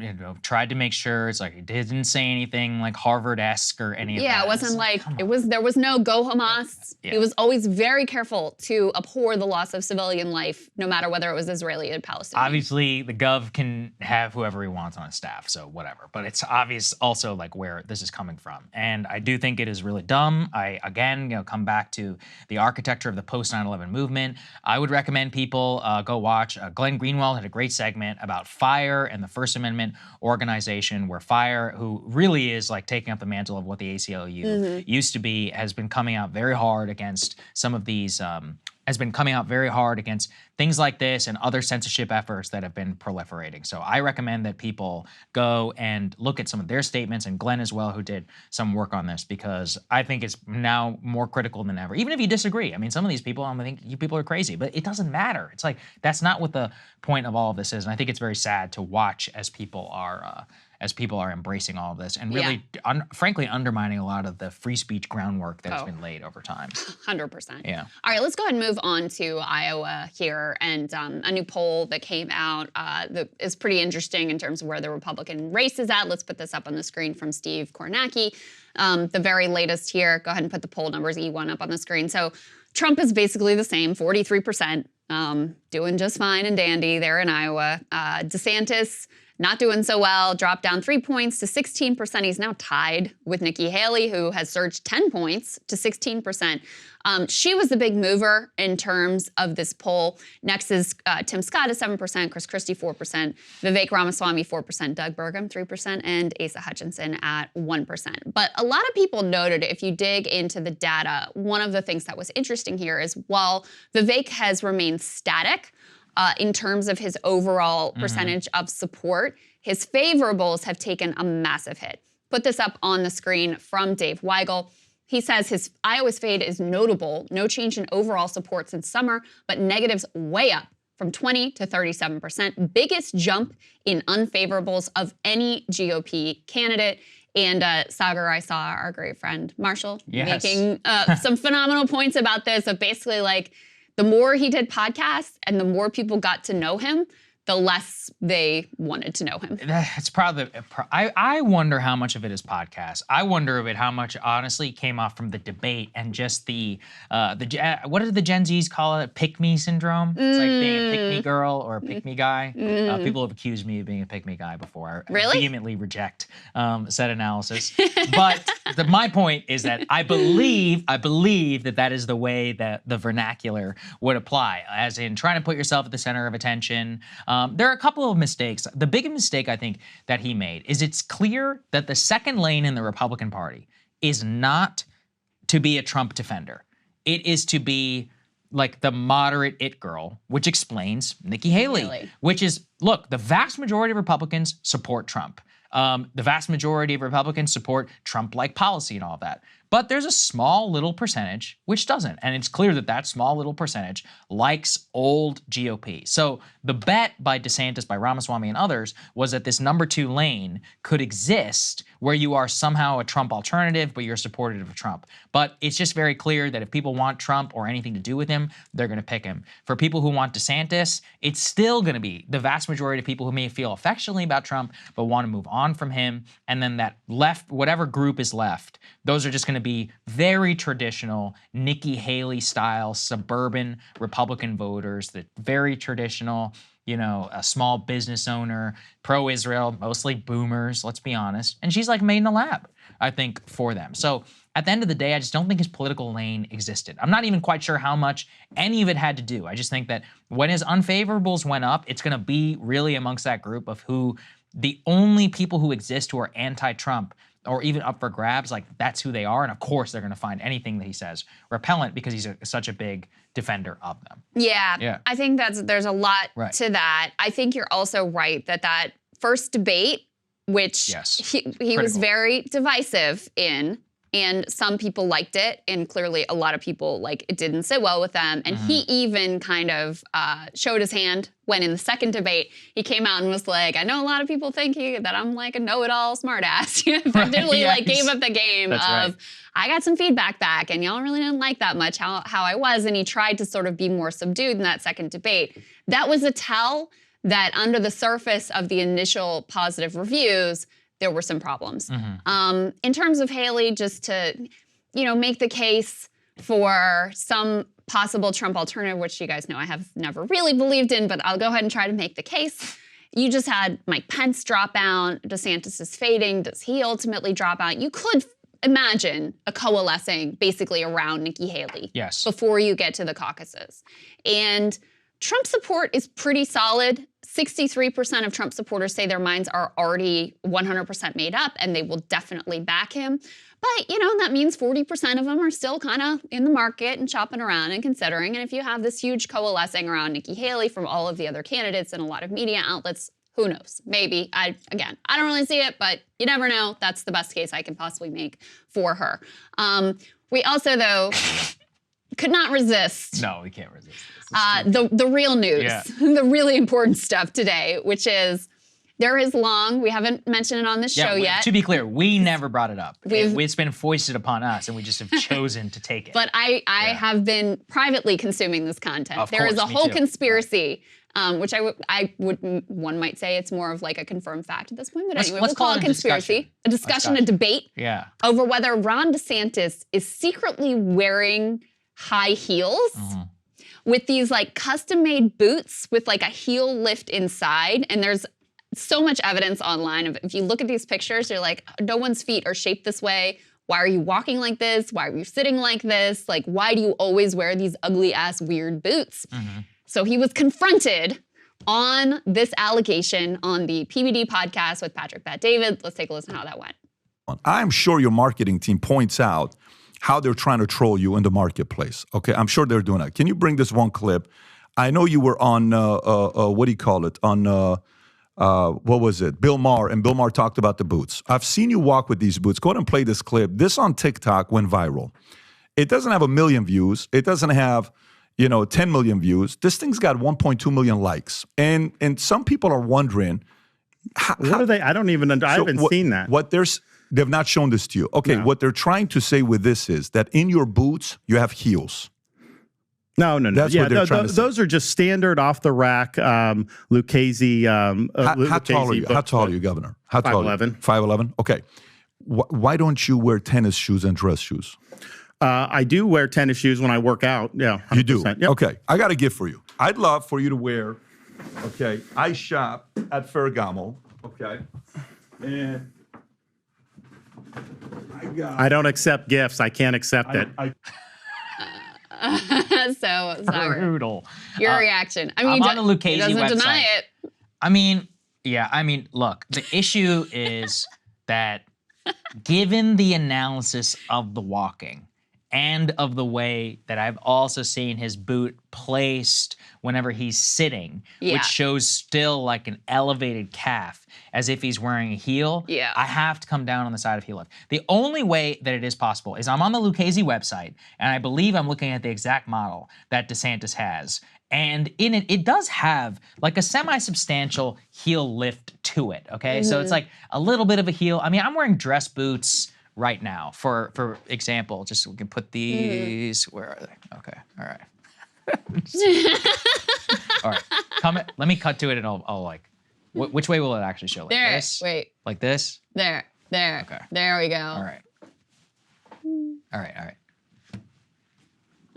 tried to make sure it's he didn't say anything Harvard-esque or any of that. Yeah, it wasn't there was no go Hamas. Yeah. He was always very careful to abhor the loss of civilian life, no matter whether it was Israeli or Palestinian. Obviously, the gov can have whoever he wants on his staff, so whatever. But it's obvious also where this is coming from. And I do think it is really dumb. I, again, come back to the architecture of the post-9/11 movement. I would recommend people go watch. Glenn Greenwald had a great segment about FIRE and the First Amendment organization, where FIRE, who really is taking up the mantle of what the ACLU used to be, has been coming out very hard against some of these against things like this and other censorship efforts that have been proliferating. So I recommend that people go and look at some of their statements, and Glenn as well, who did some work on this, because I think it's now more critical than ever. Even if you disagree. Some of these people, I think you people are crazy, but it doesn't matter. It's that's not what the point of all of this is. And I think it's very sad to watch as people are embracing all of this and really, frankly, undermining a lot of the free speech groundwork that's been laid over time. 100%. Yeah. All right, let's go ahead and move on to Iowa here, and a new poll that came out that is pretty interesting in terms of where the Republican race is at. Let's put this up on the screen from Steve Kornacki. The very latest here, go ahead and put the poll numbers, E1, up on the screen. So Trump is basically the same, 43%, doing just fine and dandy there in Iowa. DeSantis, not doing so well, dropped down 3 points to 16%. He's now tied with Nikki Haley, who has surged 10 points to 16%. She was the big mover in terms of this poll. Next is Tim Scott at 7%, Chris Christie 4%, Vivek Ramaswamy 4%, Doug Burgum 3%, and Asa Hutchinson at 1%. But a lot of people noted, if you dig into the data, one of the things that was interesting here is while Vivek has remained static, in terms of his overall percentage of support, his favorables have taken a massive hit. Put this up on the screen from Dave Weigel. He says his Iowa's fade is notable. No change in overall support since summer, but negatives way up from 20 to 37%. Biggest jump in unfavorables of any GOP candidate. And Saagar, I saw our great friend Marshall making some phenomenal points about this, of basically like the more he did podcasts and the more people got to know him, the less they wanted to know him. It's probably, I wonder how much of it is podcasts. I wonder how much honestly came off from the debate and just what did the Gen Zs call it? Pick-me syndrome? It's like being a pick-me girl or a pick-me guy. People have accused me of being a pick-me guy before. I vehemently reject said analysis. But my point is that I believe that is the way that the vernacular would apply, as in trying to put yourself at the center of attention. There are a couple of mistakes. The biggest mistake I think that he made is it's clear that the second lane in the Republican Party is not to be a Trump defender. It is to be like the moderate it girl, which explains Nikki Haley. Which is, look, the vast majority of Republicans support Trump. The vast majority of Republicans support Trump-like policy and all of that. But there's a small little percentage which doesn't. And it's clear that that small little percentage likes old GOP. So the bet by DeSantis, by Ramaswamy and others was that this number 2 lane could exist where you are somehow a Trump alternative, but you're supportive of Trump. But it's just very clear that if people want Trump or anything to do with him, they're going to pick him. For people who want DeSantis, it's still going to be the vast majority of people who may feel affectionately about Trump, but want to move on from him. And then that left, whatever group is left, those are just going to be very traditional Nikki Haley style suburban Republican voters, that very traditional, you know, a small business owner, pro-Israel, mostly boomers, let's be honest. And she's like made in a lab, I think, for them. So at the end of the day, I just don't think his political lane existed. I'm not even quite sure how much any of it had to do. I just think that when his unfavorables went up, it's going to be really amongst that group of who the only people who exist who are anti-Trump or even up for grabs, like that's who they are. And of course, they're going to find anything that he says repellent because he's such a big defender of them. Yeah. I think there's a lot to that. I think you're also right that first debate, which he was very divisive in, and some people liked it, and clearly a lot of people, like, it didn't sit well with them. And he even kind of showed his hand when in the second debate, he came out and was like, I know a lot of people think that I'm like a know-it-all smartass. He effectively gave up the game of, I got some feedback back and y'all really didn't like that much how I was. And he tried to sort of be more subdued in that second debate. That was a tell that under the surface of the initial positive reviews, there were some problems. In terms of Haley, just to, make the case for some possible Trump alternative, which you guys know I have never really believed in, but I'll go ahead and try to make the case. You just had Mike Pence drop out. DeSantis is fading. Does he ultimately drop out? You could imagine a coalescing basically around Nikki Haley before you get to the caucuses. And Trump support is pretty solid. 63% of Trump supporters say their minds are already 100% made up and they will definitely back him. But, that means 40% of them are still kind of in the market and shopping around and considering. And if you have this huge coalescing around Nikki Haley from all of the other candidates and a lot of media outlets, who knows? Maybe. I don't really see it, but you never know. That's the best case I can possibly make for her. We also, though, could not resist. No, we can't resist this. The real news, the really important stuff today, which is there is long. We haven't mentioned it on this show yet. To be clear, we never brought it up. It's been foisted upon us, and we just have chosen to take it. But I have been privately consuming this content. There is a whole conspiracy, which one might say it's more of like a confirmed fact at this point. But anyway, we'll call it a conspiracy, a discussion, a debate over whether Ron DeSantis is secretly wearing high heels with these like custom-made boots with like a heel lift inside. And there's so much evidence online of, if you look at these pictures, you're like, no one's feet are shaped this way. Why are you walking like this? Why are you sitting like this? Like, why do you always wear these ugly ass weird boots? So he was confronted on this allegation on the PBD podcast with Patrick Bet-David. Let's take a listen to how that went. I'm sure your marketing team points out how they're trying to troll you in the marketplace. Okay, I'm sure they're doing that. Can you bring this one clip? I know you were on, what do you call it? On what was it? Bill Maher, and Bill Maher talked about the boots. I've seen you walk with these boots. Go ahead and play this clip. This on TikTok went viral. It doesn't have 1 million views. It doesn't have, 10 million views. This thing's got 1.2 million likes. And some people are wondering, what are they? I don't even, I haven't seen that. They've not shown this to you. Okay, No. What they're trying to say with this is that in your boots, you have heels. No. That's what they're trying to say. Those are just standard off the rack Lucchese. How tall are you? How tall are you, Governor? How tall? 5'11". 5'11". Okay. Why don't you wear tennis shoes and dress shoes? I do wear tennis shoes when I work out. Yeah, 100%. You do? Yep. Okay. I got a gift for you. I'd love for you to wear, okay, I shop at Ferragamo, okay, and I don't accept gifts. I can't accept it. So sorry. Brutal. Your reaction. I mean, I'm on the Lucchese he doesn't website. deny it. I mean, look, the issue is that given the analysis of the walking and of the way that I've also seen his boot placed whenever he's sitting, which shows still like an elevated calf as if he's wearing a heel, I have to come down on the side of heel lift. The only way that it is possible is I'm on the Lucchese website, and I believe I'm looking at the exact model that DeSantis has. And in it, it does have like a semi-substantial heel lift to it, okay? So it's like a little bit of a heel. I mean, I'm wearing dress boots right now, for example, just so we can put these, where are they? Okay, all right. All right, let me cut to it and I'll like, which way will it actually show? Like There, this? wait. Like this? There. Okay. There we go. All right. All right.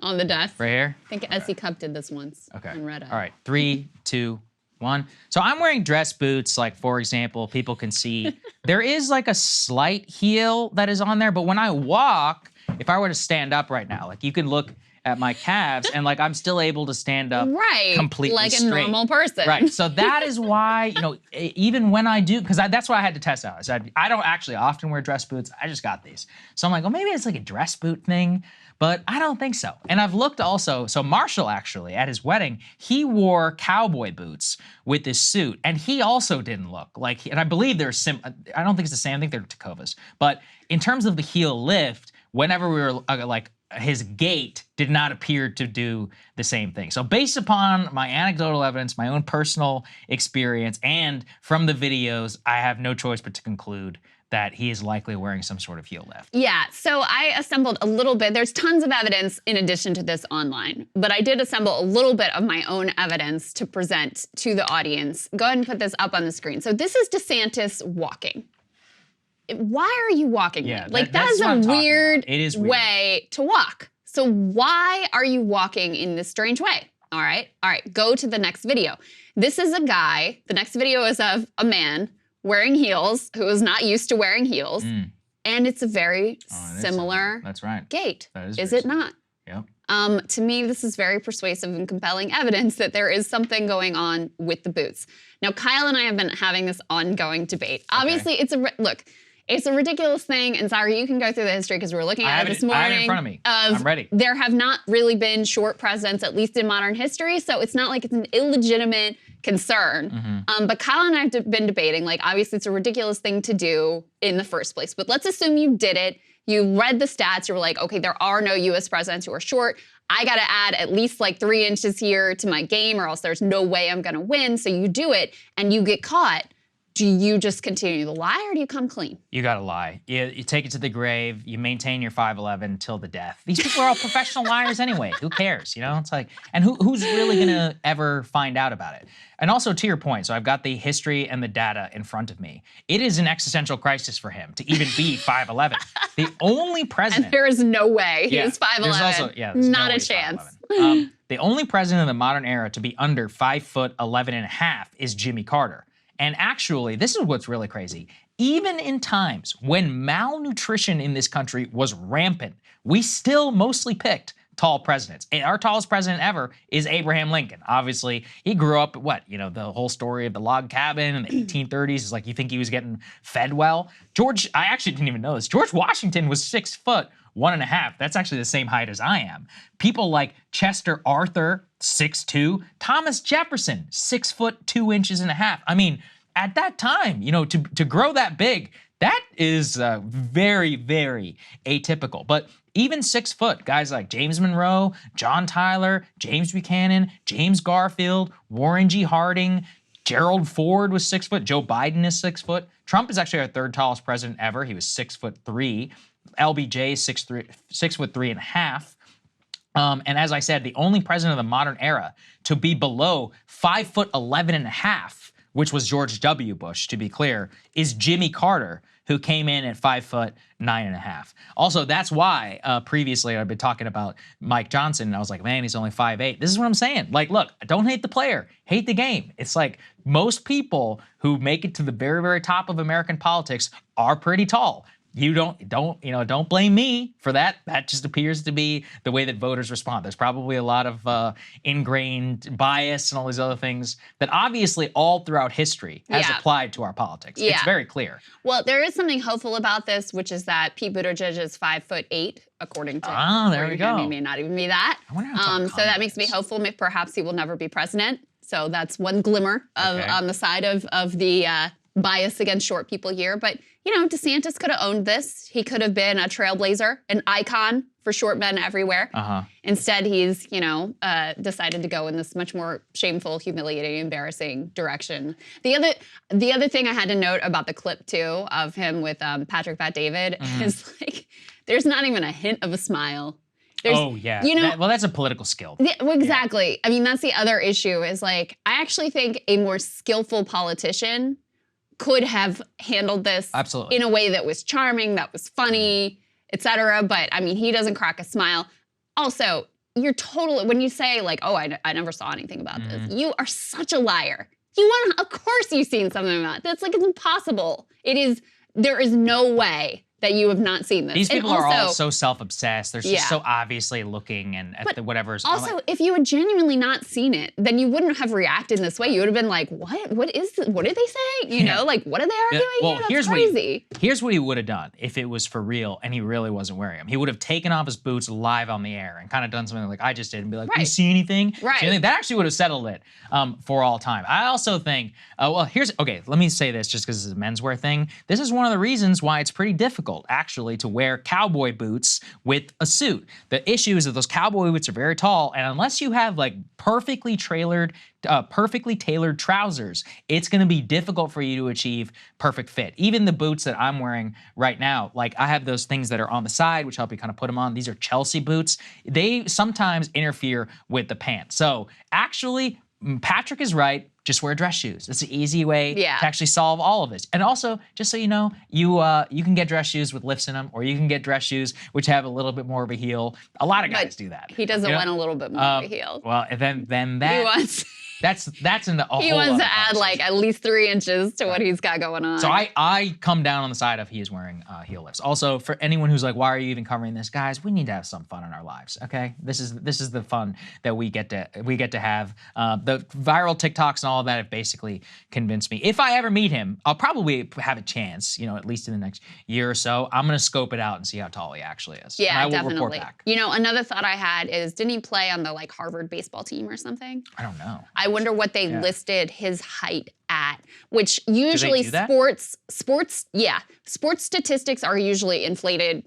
On the desk. Right here? I think Essie Cup did this once. Okay. On Red Eye. All right, 3, 2, 1. So I'm wearing dress boots, like for example, people can see there is like a slight heel that is on there, but when I walk, if I were to stand up right now, like you can look at my calves and like I'm still able to stand up completely like straight. a normal person. Right, so that is why, even when I do, because that's why I had to test out. I said, I don't actually often wear dress boots, I just got these. So I'm like, well, maybe it's like a dress boot thing, but I don't think so. And I've looked also, so Marshall actually, at his wedding, he wore cowboy boots with this suit, and he also didn't look like, and I believe they're I don't think it's the same, I think they're Tecovas. But in terms of the heel lift, whenever we were like, his gait did not appear to do the same thing. So based upon my anecdotal evidence, my own personal experience, and from the videos, I have no choice but to conclude that he is likely wearing some sort of heel lift. Yeah, so I assembled a little bit. There's tons of evidence in addition to this online, but I did assemble a little bit of my own evidence to present to the audience. Go ahead and put this up on the screen. So this is DeSantis walking. Why are you walking? Yeah, like that's that what I'm is a talking weird, about. It is weird way to walk. So why are you walking in this strange way? All right, go to the next video. This is a guy, the next video is of a man wearing heels who is not used to wearing heels. And it's a very similar That's right. gait. That is it not? Yep. To me, this is very persuasive and compelling evidence that there is something going on with the boots. Now, Kyle and I have been having this ongoing debate. Obviously, it's a ridiculous thing, and Saagar, you can go through the history because we were looking at it this morning. I have it in front of me. I'm ready. There have not really been short presidents, at least in modern history, so it's not like it's an illegitimate concern. But Kyle and I have been debating, like, obviously it's a ridiculous thing to do in the first place, but let's assume you did it. You read the stats, you were like, okay, there are no US presidents who are short. I gotta add at least like 3 inches here to my game or else there's no way I'm gonna win. So you do it and you get caught. Do you just continue to lie or do you come clean? You gotta lie. You take it to the grave, you maintain your 5'11" till the death. These people are all professional liars anyway. Who cares, It's like, and who's really gonna ever find out about it? And also to your point, so I've got the history and the data in front of me. It is an existential crisis for him to even be 5'11". The only president— And there is no way he is 5'11". There's also, there's not no a way chance. 5'11". The only president in the modern era to be under 5'11.5" is Jimmy Carter. And actually, this is what's really crazy. Even in times when malnutrition in this country was rampant, we still mostly picked tall presidents. And our tallest president ever is Abraham Lincoln. Obviously, he grew up, the whole story of the log cabin in the 1830s is like, you think he was getting fed well? I actually didn't even know this. George Washington was 6'1.5". That's actually the same height as I am. People like Chester Arthur, 6'2". Thomas Jefferson, 6'2.5". I mean, at that time, to grow that big, that is very, very atypical. But even 6 foot, guys like James Monroe, John Tyler, James Buchanan, James Garfield, Warren G. Harding, Gerald Ford was 6 foot. Joe Biden is 6 foot. Trump is actually our 3rd tallest president ever. He was 6'3". LBJ is 6'3.5". And as I said, the only president of the modern era to be below 5'11.5", which was George W. Bush, to be clear, is Jimmy Carter, who came in at 5'9.5". Also, that's why previously I've been talking about Mike Johnson, and I was like, man, he's only 5'8". This is what I'm saying. Like, look, don't hate the player, hate the game. It's like most people who make it to the very, very top of American politics are pretty tall. You don't blame me for that. That just appears to be the way that voters respond. There's probably a lot of ingrained bias and all these other things that obviously all throughout history has applied to our politics. It's very clear. Well, there is something hopeful about this, which is that Pete Buttigieg is 5'8", according to there we go. He may not even be that. So that makes me hopeful. Maybe perhaps he will never be president. So that's one glimmer of on the side of the bias against short people here. But DeSantis could have owned this. He could have been a trailblazer, an icon for short men everywhere. Instead, he's, decided to go in this much more shameful, humiliating, embarrassing direction. The other thing I had to note about the clip, too, of him with Patrick Bet-David is, like, there's not even a hint of a smile. That's a political skill. Yeah, well, exactly. I mean, that's the other issue is, like, I actually think a more skillful politician could have handled this in a way that was charming, that was funny, etc. But I mean, he doesn't crack a smile. Also, you're totally, when you say like, oh, I never saw anything about this, you are such a liar. Of course you've seen something about it. That's like, it's impossible. There is no way that you have not seen this. These people are all so self-obsessed. They're just so obviously looking at the whatever's. Also, if you had genuinely not seen it, then you wouldn't have reacted in this way. You would have been like, "What? What is this? What are they saying? Like, what are they arguing? Well, That's crazy." Here's what he would have done if it was for real and he really wasn't wearing them. He would have taken off his boots live on the air and kind of done something like I just did and be like, "You see anything?" Right. See anything? That actually would have settled it for all time. I also think, let me say this just because it's a menswear thing. This is one of the reasons why it's pretty difficult, actually, to wear cowboy boots with a suit. The issue is that those cowboy boots are very tall, and unless you have like perfectly tailored trousers, it's going to be difficult for you to achieve perfect fit. Even the boots that I'm wearing right now, like I have those things that are on the side, which help you kind of put them on. These are Chelsea boots. They sometimes interfere with the pants. So actually, Patrick is right. Just wear dress shoes. It's an easy way to actually solve all of this. And also, just so you know, you can get dress shoes with lifts in them, or you can get dress shoes which have a little bit more of a heel. A lot of guys do that. He doesn't want a little bit more of a heel. Well, then that. He wants. That's in the whole. He wants to add like at least 3 inches to what he's got going on. So I come down on the side of he is wearing heel lifts. Also, for anyone who's like, why are you even covering this, guys? We need to have some fun in our lives. Okay, this is the fun that we get to have. The viral TikToks and all of that have basically convinced me. If I ever meet him, I'll probably have a chance. At least in the next year or so, I'm gonna scope it out and see how tall he actually is. Yeah, and I will definitely. report back. Another thought I had is, didn't he play on the like Harvard baseball team or something? I don't know. I wonder what they listed his height at, which usually do they do that? sports statistics are usually inflated,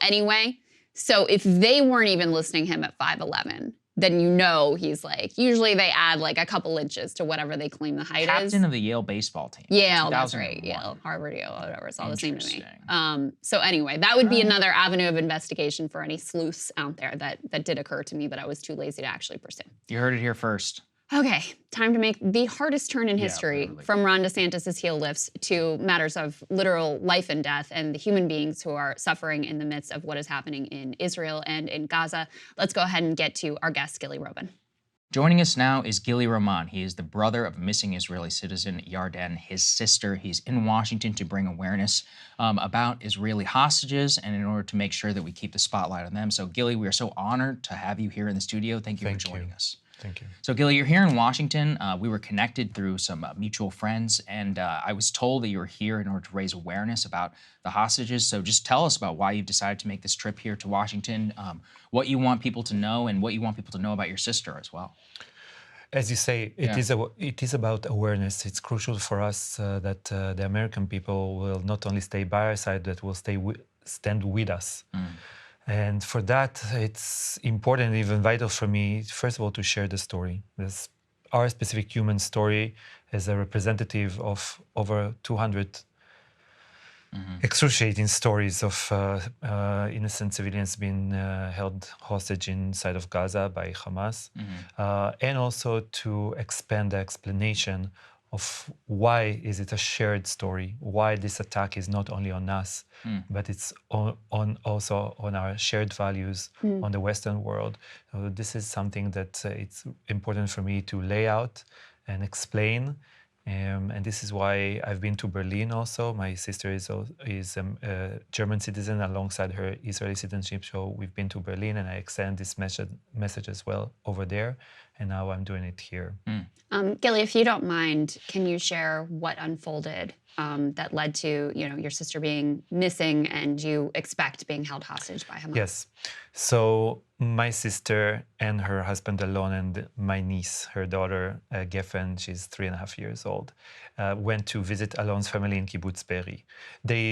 anyway. So if they weren't even listing him at 5'11", then he's like, usually they add like a couple inches to whatever they claim the height is. Captain of the Yale baseball team. Yale, that's right. Yale, Harvard, Yale, whatever. It's all the same to me. So anyway, that would be another avenue of investigation for any sleuths out there that did occur to me, but I was too lazy to actually pursue. You heard it here first. Okay, time to make the hardest turn in history from Ron DeSantis' heel lifts to matters of literal life and death and the human beings who are suffering in the midst of what is happening in Israel and in Gaza. Let's go ahead and get to our guest, Gili Roman. Joining us now is Gili Roman. He is the brother of missing Israeli citizen Yarden, his sister. He's in Washington to bring awareness about Israeli hostages and in order to make sure that we keep the spotlight on them. So Gili, we are so honored to have you here in the studio. Thank you for joining us. Thank you. So Gili, you're here in Washington. We were connected through some mutual friends, and I was told that you were here in order to raise awareness about the hostages. So just tell us about why you've decided to make this trip here to Washington, what you want people to know, and what you want people to know about your sister as well. As you say, it is about awareness. It's crucial for us that the American people will not only stay by our side, but will stand with us. And for that, it's important, even vital for me, first of all, to share the story. Our specific human story as a representative of over 200 excruciating stories of innocent civilians being held hostage inside of Gaza by Hamas, and also to expand the explanation of why is it a shared story, why this attack is not only on us, but it's also on our shared values on the Western world. So this is something that it's important for me to lay out and explain. And this is why I've been to Berlin also. My sister is a German citizen alongside her Israeli citizenship. So we've been to Berlin and I extend this message as well over there. And now I'm doing it here. Gili, if you don't mind, can you share what unfolded that led to your sister being missing and you expect being held hostage by Hamas? Yes. So my sister and her husband Alon and my niece, her daughter Geffen, she's 3.5 years old, went to visit Alon's family in Kibbutz Be'eri.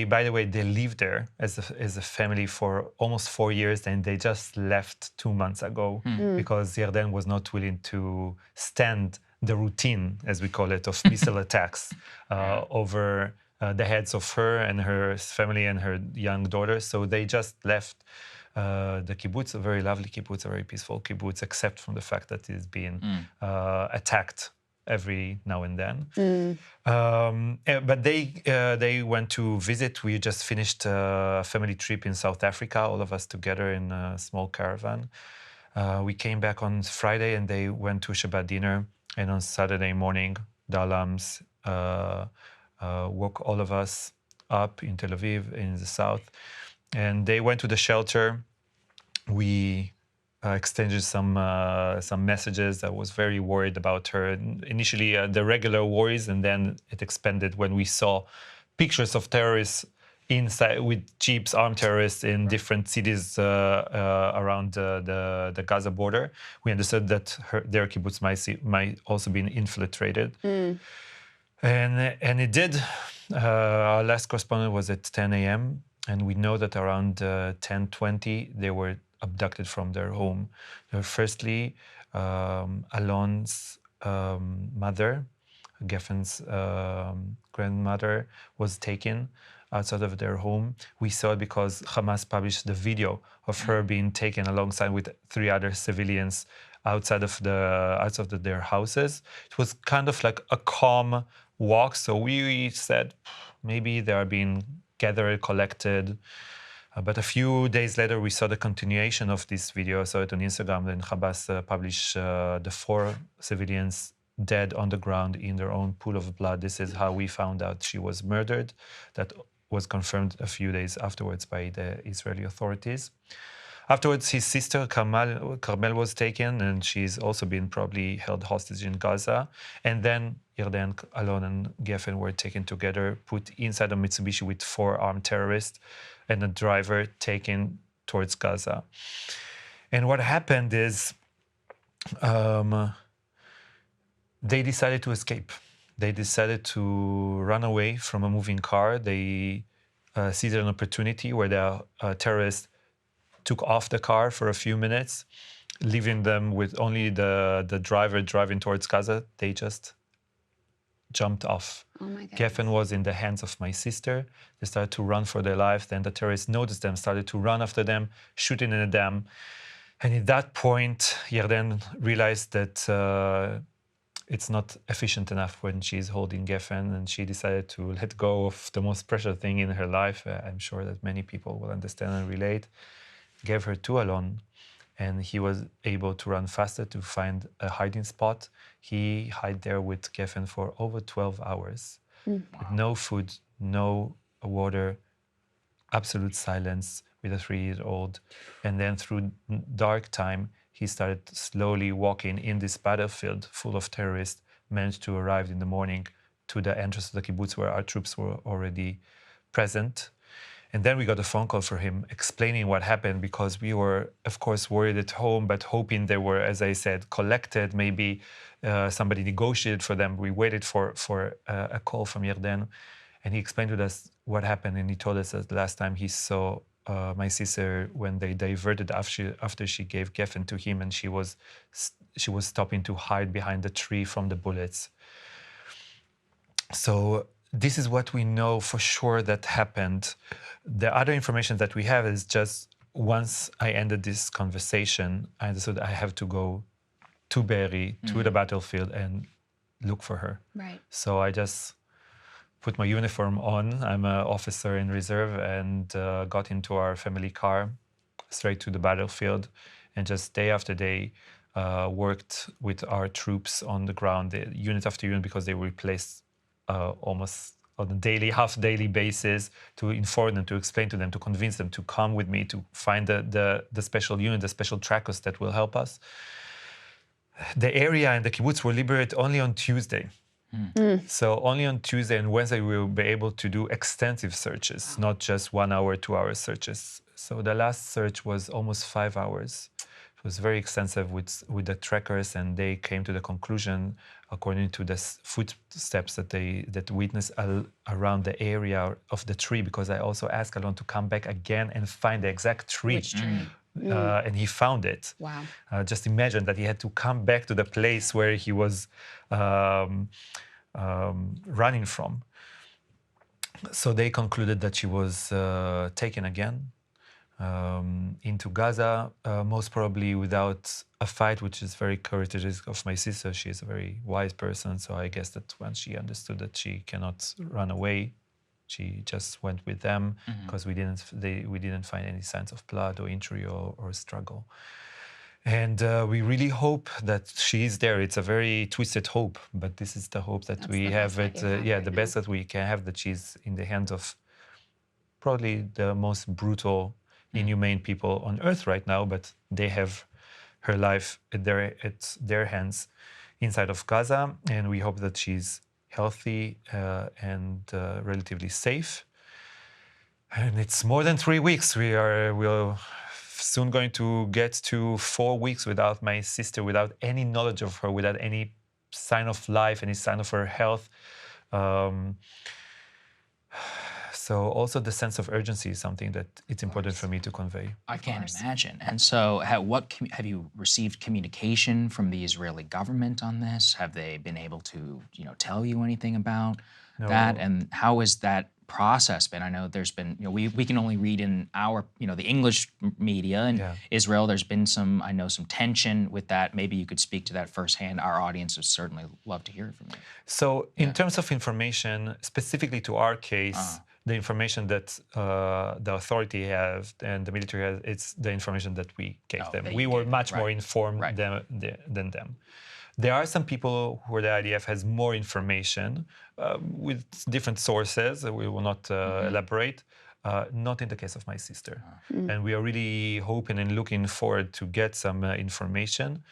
By the way, they lived there as a family for almost 4 years, and they just left 2 months ago because Yarden was not willing to stand the routine, as we call it, of missile attacks over the heads of her and her family and her young daughter. So they just left the kibbutz, a very lovely kibbutz, a very peaceful kibbutz, except from the fact that it's being attacked every now and then. But they went to visit. We just finished a family trip in South Africa, all of us together in a small caravan. We came back on Friday and they went to Shabbat dinner. And on Saturday morning, the alarms woke all of us up in Tel Aviv, in the south. And they went to the shelter. We exchanged some messages. I was very worried about her. Initially, the regular worries, and then it expanded when we saw pictures of terrorists inside with jeeps, armed terrorists in different cities around the Gaza border. We understood that their kibbutz might also be infiltrated. And it did. Our last correspondent was at 10 a.m. And we know that around 10:20, they were abducted from their home. Firstly, Alon's mother, Geffen's grandmother, was taken outside of their home. We saw it because Hamas published the video of her being taken alongside with 3 other civilians outside of their houses. It was kind of like a calm walk. So we said maybe they are being gathered, collected. But a few days later, we saw the continuation of this video. I saw it on Instagram. Then Hamas published the 4 civilians dead on the ground in their own pool of blood. This is how we found out she was murdered. That was confirmed a few days afterwards by the Israeli authorities. Afterwards, his sister Carmel was taken, and she's also been probably held hostage in Gaza. And then Yarden, Alon, and Geffen were taken together, put inside a Mitsubishi with 4 armed terrorists, and a driver taken towards Gaza. And what happened is they decided to escape. They decided to run away from a moving car. They seized an opportunity where the terrorists took off the car for a few minutes, leaving them with only the driver driving towards Gaza. They just jumped off. Oh my God. Geffen was in the hands of my sister. They started to run for their life. Then the terrorists noticed them, started to run after them, shooting at them. And at that point, Yarden realized that it's not efficient enough when she's holding Geffen, and she decided to let go of the most precious thing in her life. I'm sure that many people will understand and relate. Gave her to Alon, and he was able to run faster to find a hiding spot. He hid there with Geffen for over 12 hours. With no food, no water, absolute silence with a 3-year-old. And then through dark time, he started slowly walking in this battlefield full of terrorists, managed to arrive in the morning to the entrance of the kibbutz where our troops were already present. And then we got a phone call for him explaining what happened, because we were, of course, worried at home, but hoping they were, as I said, collected. Maybe somebody negotiated for them. We waited for a call from Yarden, and he explained to us what happened. And he told us that the last time he saw my sister, when they diverted after she gave Geffen to him, and she was stopping to hide behind the tree from the bullets. So this is what we know for sure that happened. The other information that we have is just once I ended this conversation, I understood I have to go to Be'eri, to the battlefield, and look for her. Right. So I just put my uniform on. I'm an officer in reserve, and got into our family car straight to the battlefield, and just day after day worked with our troops on the ground, unit after unit, because they were replaced almost on a daily, half-daily basis, to inform them, to explain to them, to convince them to come with me, to find the special unit, the special trackers that will help us. The area and the kibbutz were liberated only on Tuesday. So only on Tuesday and Wednesday we will be able to do extensive searches, not just 1 hour, 2 hour searches. So the last search was almost 5 hours. It was very extensive with the trackers, and they came to the conclusion, according to the footsteps that witnessed around the area of the tree, because I also asked Alon to come back again and find the exact tree. Which tree? And he found it. Wow. Just imagine that he had to come back to the place where he was running from. So they concluded that she was taken again into Gaza, most probably without a fight, which is very characteristic of my sister. She is a very wise person, so I guess that once she understood that she cannot run away, she just went with them, because we didn't find any signs of blood or injury or struggle. And we really hope that she is there. It's a very twisted hope, but this is the hope that we have. The best that we can have, that she's in the hands of probably the most brutal, inhumane people on earth right now, but they have her life at their hands inside of Gaza, and we hope that she's healthy and relatively safe. And it's more than 3 weeks. We're soon going to get to 4 weeks without my sister, without any knowledge of her, without any sign of life, any sign of her health. So also the sense of urgency is something that it's important for me to convey. I can't imagine. And so have you received communication from the Israeli government on this? Have they been able to, tell you anything about that? And how has that process been? I know there's been, we can only read in our, the English media in Israel. There's been some tension with that. Maybe you could speak to that firsthand. Our audience would certainly love to hear it from you. So in terms of information, specifically to our case, the information that the authority has and the military has, it's the information that we gave them. We were much more informed than them. There are some people who the IDF has more information with different sources. We will not elaborate. Not in the case of my sister. And we are really hoping and looking forward to get some information.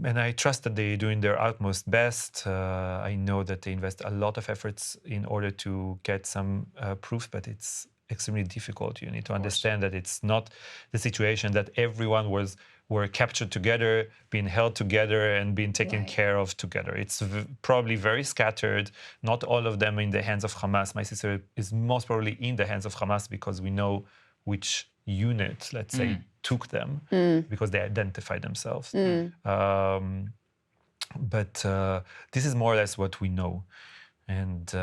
And I trust that they're doing their utmost best. I know that they invest a lot of efforts in order to get some proof, but it's extremely difficult. You need to understand that it's not the situation that everyone were captured together, being held together, and being taken care of together. It's probably very scattered. Not all of them in the hands of Hamas. My sister is most probably in the hands of Hamas, because we know which unit, let's say, took them, because they identified themselves. But this is more or less what we know. And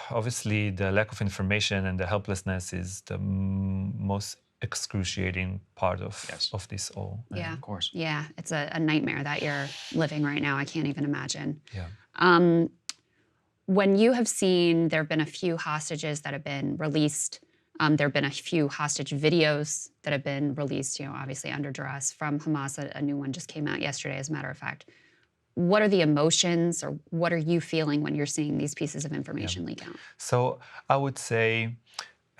obviously the lack of information and the helplessness is the most excruciating part of this all. Yeah, of course. Yeah, it's a nightmare that you're living right now. I can't even imagine. Yeah. When you have seen, there have been a few hostages that have been released. There have been a few hostage videos that have been released, obviously under duress from Hamas. A new one just came out yesterday, as a matter of fact. What are the emotions, or what are you feeling when you're seeing these pieces of information leak out? So I would say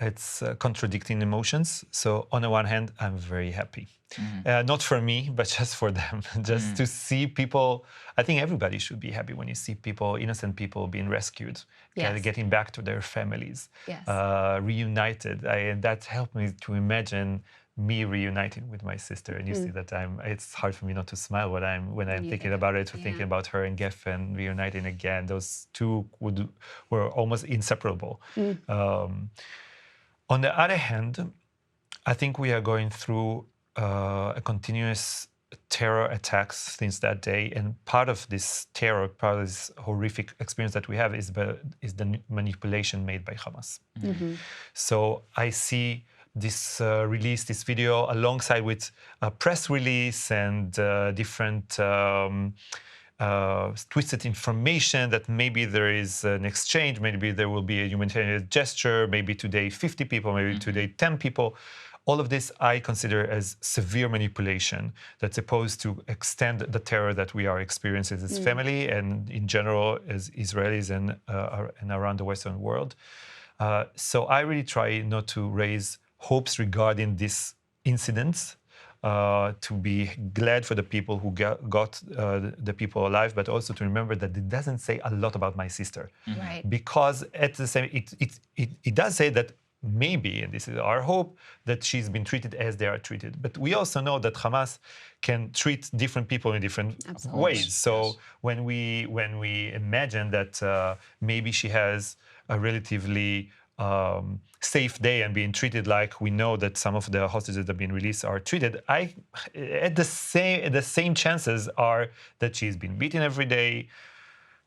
it's contradicting emotions. So on the one hand, I'm very happy. Not for me, but just for them. Just to see people, I think everybody should be happy when you see people, innocent people being rescued, getting back to their families, reunited. That helped me to imagine me reuniting with my sister. And you see that it's hard for me not to smile when I'm thinking about it, thinking about her and Geffen reuniting again. Those two were almost inseparable. On the other hand, I think we are going through a continuous terror attacks since that day, and part of this terror, part of this horrific experience that we have is the manipulation made by Hamas. So I see this this video alongside with a press release and different twisted information that maybe there is an exchange, maybe there will be a humanitarian gesture, maybe today 50 people, maybe today 10 people. All of this I consider as severe manipulation that's supposed to extend the terror that we are experiencing as family and in general as Israelis and around the Western world. So I really try not to raise hopes regarding these incidents, to be glad for the people who got the people alive, but also to remember that it doesn't say a lot about my sister. Because at the same, it does say that maybe, and this is our hope, that she's been treated as they are treated. But we also know that Hamas can treat different people in different ways. So when we imagine that maybe she has a relatively safe day and being treated like we know that some of the hostages that have been released are treated, the same chances are that she's been beaten every day,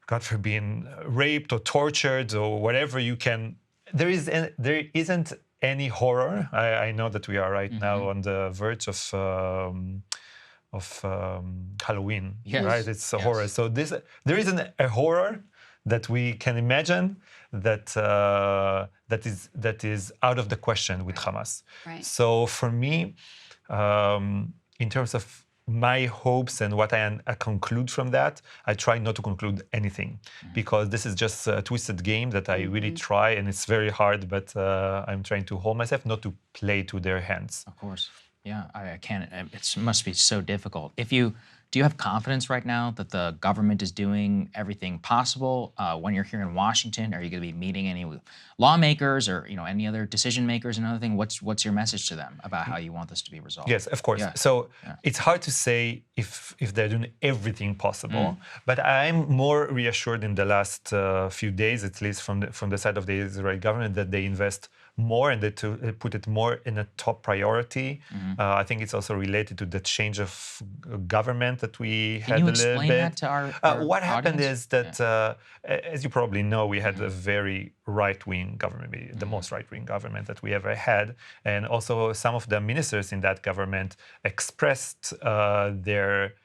God forbid, being raped or tortured or whatever you can. There isn't any horror. I know that we are right now on the verge of Halloween, right? It's a horror. So there isn't a horror that we can imagine that is out of the question with Hamas. So for me, in terms of my hopes and what I conclude from that, I try not to conclude anything because this is just a twisted game that I really try, and it's very hard, but I'm trying to hold myself not to play to their hands. Of course. Yeah, I can't. It must be so difficult. Do you have confidence right now that the government is doing everything possible? When you're here in Washington, are you going to be meeting any lawmakers or any other decision makers and other thing? What's your message to them about how you want this to be resolved? Yes, of course. So it's hard to say if they're doing everything possible, but I'm more reassured in the last few days, at least from the side of the Israeli government, that they invest more and to put it more in a top priority. I think it's also related to the change of government that we had a little bit. Can you explain that to our what happened is that, as you probably know, we had a very right-wing government, the most right-wing government that we ever had. And also some of the ministers in that government expressed their,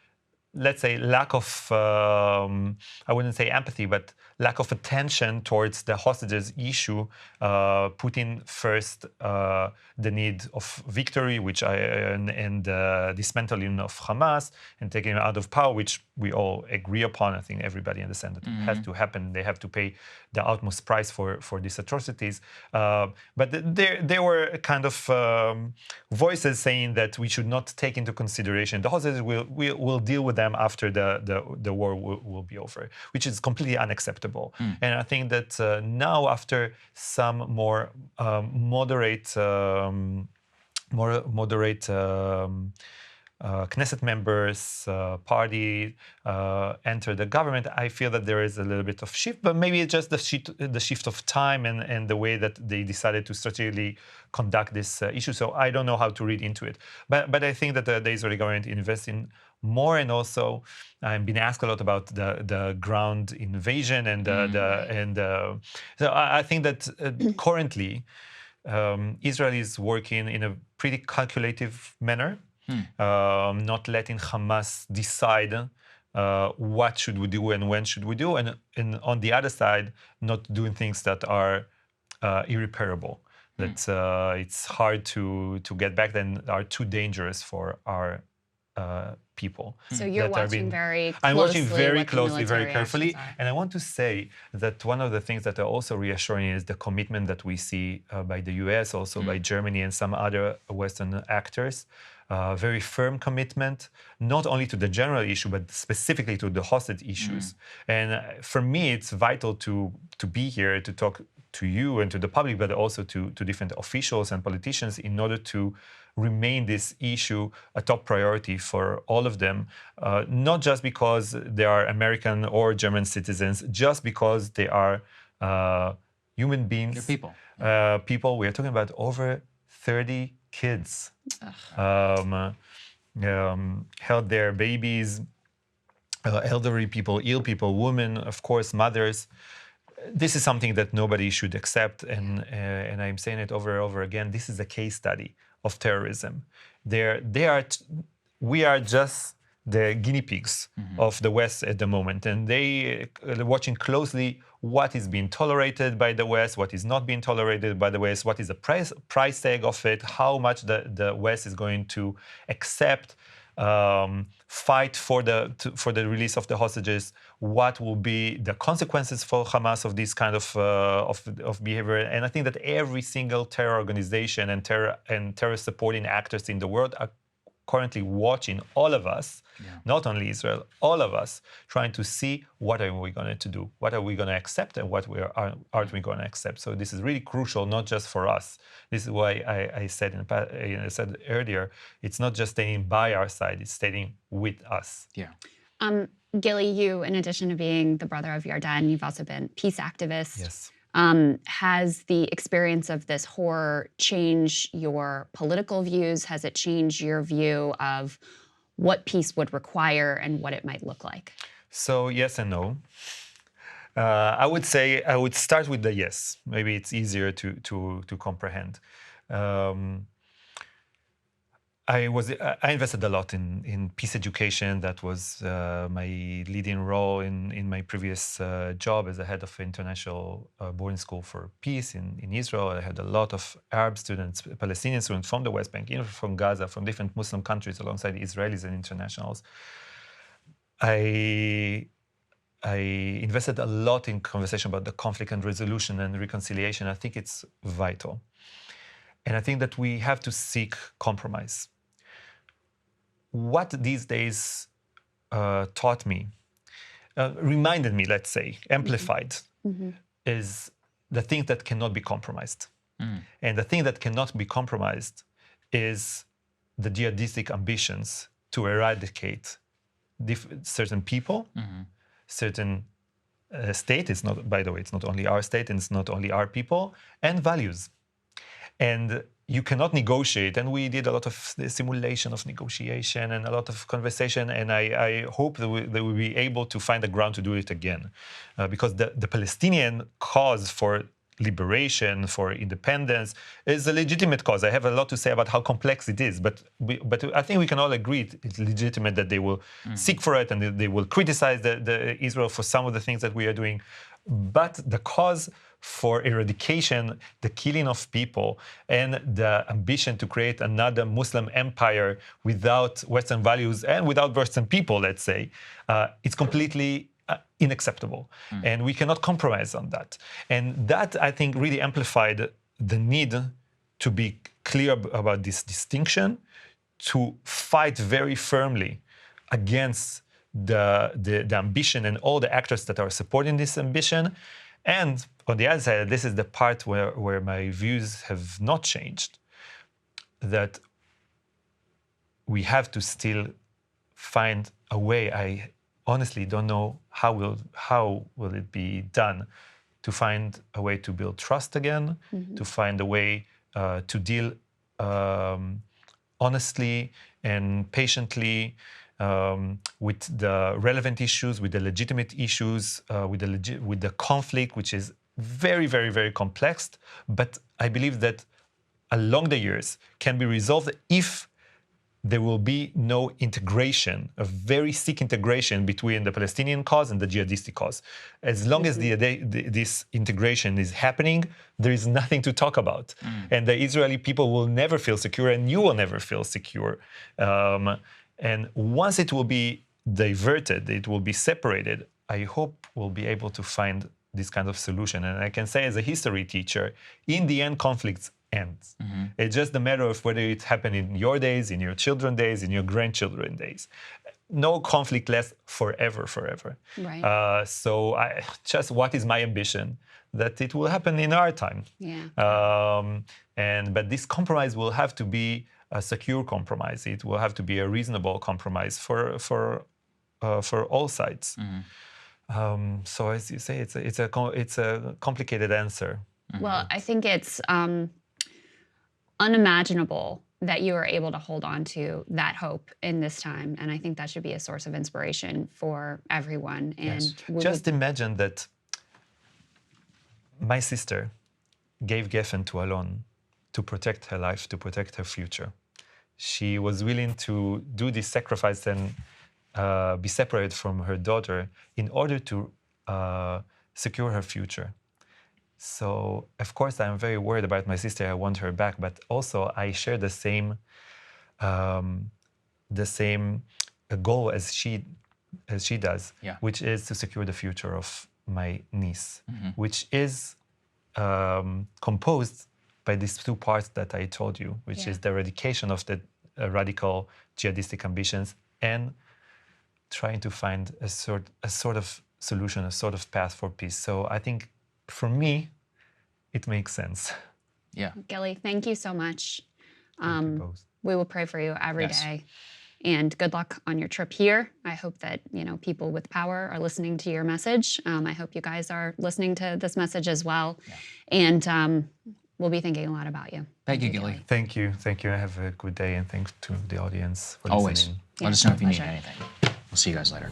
let's say, lack of, I wouldn't say empathy, but lack of attention towards the hostages issue, putting first the need of victory, and dismantling of Hamas and taking them out of power, which we all agree upon. I think everybody understands that it has to happen. They have to pay the utmost price for these atrocities. But there were kind of voices saying that we should not take into consideration the hostages. We'll deal with them after the war will be over, which is completely unacceptable. And I think that now, after some more moderate Knesset members, party enter the government, I feel that there is a little bit of shift, but maybe it's just the shift of time and the way that they decided to strategically conduct this issue. So I don't know how to read into it. But I think that the Israeli government invests in more, and also I'm being asked a lot about the ground invasion so I think that currently Israel is working in a pretty calculative manner, not letting Hamas decide what should we do and when should we do, and on the other side, not doing things that are irreparable. That it's hard to get back and are too dangerous for our people. So you're watching very closely. I'm watching very what the closely, very military carefully. actions are. And I want to say that one of the things that are also reassuring is the commitment that we see by the US, also by Germany and some other Western actors. Very firm commitment, not only to the general issue, but specifically to the hostage issues. And for me, it's vital to be here to talk to you and to the public, but also to different officials and politicians in order to remain this issue a top priority for all of them, not just because they are American or German citizens, just because they are human beings. They're people. People. We are talking about over 30 kids held their babies, elderly people, ill people, women, of course, mothers. This is something that nobody should accept, and I'm saying it over and over again. This is a case study of terrorism. We are just the guinea pigs of the West at the moment, and they are watching closely what is being tolerated by the West, what is not being tolerated by the West, what is the price tag of it, how much the West is going to accept, fight for the release of the hostages, what will be the consequences for Hamas of this kind of behavior. And I think that every single terror organization and terror supporting actors in the world are currently watching all of us, not only Israel, all of us, trying to see what are we going to do, what are we going to accept, and what aren't we going to accept. So this is really crucial, not just for us. This is why I said earlier, it's not just staying by our side, it's staying with us. Yeah. Gili, you, in addition to being the brother of Yarden, you've also been peace activist. Yes. Has the experience of this horror changed your political views? Has it changed your view of what peace would require and what it might look like? So yes and no. I would say I would start with the yes. Maybe it's easier to comprehend. I invested a lot in peace education. That was my leading role in my previous job as a head of international boarding school for peace in Israel. I had a lot of Arab students, Palestinian students from the West Bank, even from Gaza, from different Muslim countries, alongside Israelis and internationals. I invested a lot in conversation about the conflict and resolution and reconciliation. I think it's vital. And I think that we have to seek compromise. What these days taught me, reminded me, let's say, amplified, is the thing that cannot be compromised. And the thing that cannot be compromised is the jihadistic ambitions to eradicate certain people, certain state. It's not, by the way, it's not only our state and it's not only our people, and values. And you cannot negotiate, and we did a lot of simulation of negotiation and a lot of conversation, and I hope that we'll be able to find a ground to do it again. Because the Palestinian cause for liberation, for independence, is a legitimate cause. I have a lot to say about how complex it is, but I think we can all agree it's legitimate that they will seek for it and they will criticize the Israel for some of the things that we are doing. But the cause for eradication, the killing of people, and the ambition to create another Muslim empire without Western values and without Western people, let's say, it's completely unacceptable. And we cannot compromise on that. And that, I think, really amplified the need to be clear about this distinction, to fight very firmly against the ambition and all the actors that are supporting this ambition. And on the other side, this is the part where my views have not changed, that we have to still find a way. I honestly don't know how will it be done, to find a way to build trust again, to find a way to deal honestly and patiently with the relevant issues, with the legitimate issues, with the conflict, which is very, very, very complex. But I believe that along the years can be resolved if there will be no integration, a very sick integration between the Palestinian cause and the jihadistic cause. As long as this integration is happening, there is nothing to talk about. And the Israeli people will never feel secure, and you will never feel secure. And once it will be diverted, it will be separated, I hope we'll be able to find this kind of solution. And I can say as a history teacher, in the end, conflicts end. It's just a matter of whether it happened in your days, in your children's days, in your grandchildren's days. No conflict lasts forever. Right. So just what is my ambition? That it will happen in our time. Yeah. But this compromise will have to be a secure compromise. It will have to be a reasonable compromise for all sides. So as you say, it's a complicated answer. Well, I think it's unimaginable that you are able to hold on to that hope in this time. And I think that should be a source of inspiration for everyone. And just imagine that my sister gave Geffen to Alon to protect her life, to protect her future. She was willing to do this sacrifice and be separated from her daughter in order to secure her future. So, of course, I'm very worried about my sister. I want her back, but also I share the same goal as she does, which is to secure the future of my niece, which is composed by these two parts that I told you, which is the eradication of the radical jihadistic ambitions and trying to find a sort of solution, a sort of path for peace. So I think for me, it makes sense. Yeah. Gili, thank you so much. Thank you both. We will pray for you every day. And good luck on your trip here. I hope that people with power are listening to your message. I hope you guys are listening to this message as well. And we'll be thinking a lot about you. Thank you, Gili. Thank you. Have a good day, and thanks to the audience for Always. listening. Let us know if you need anything. We'll see you guys later.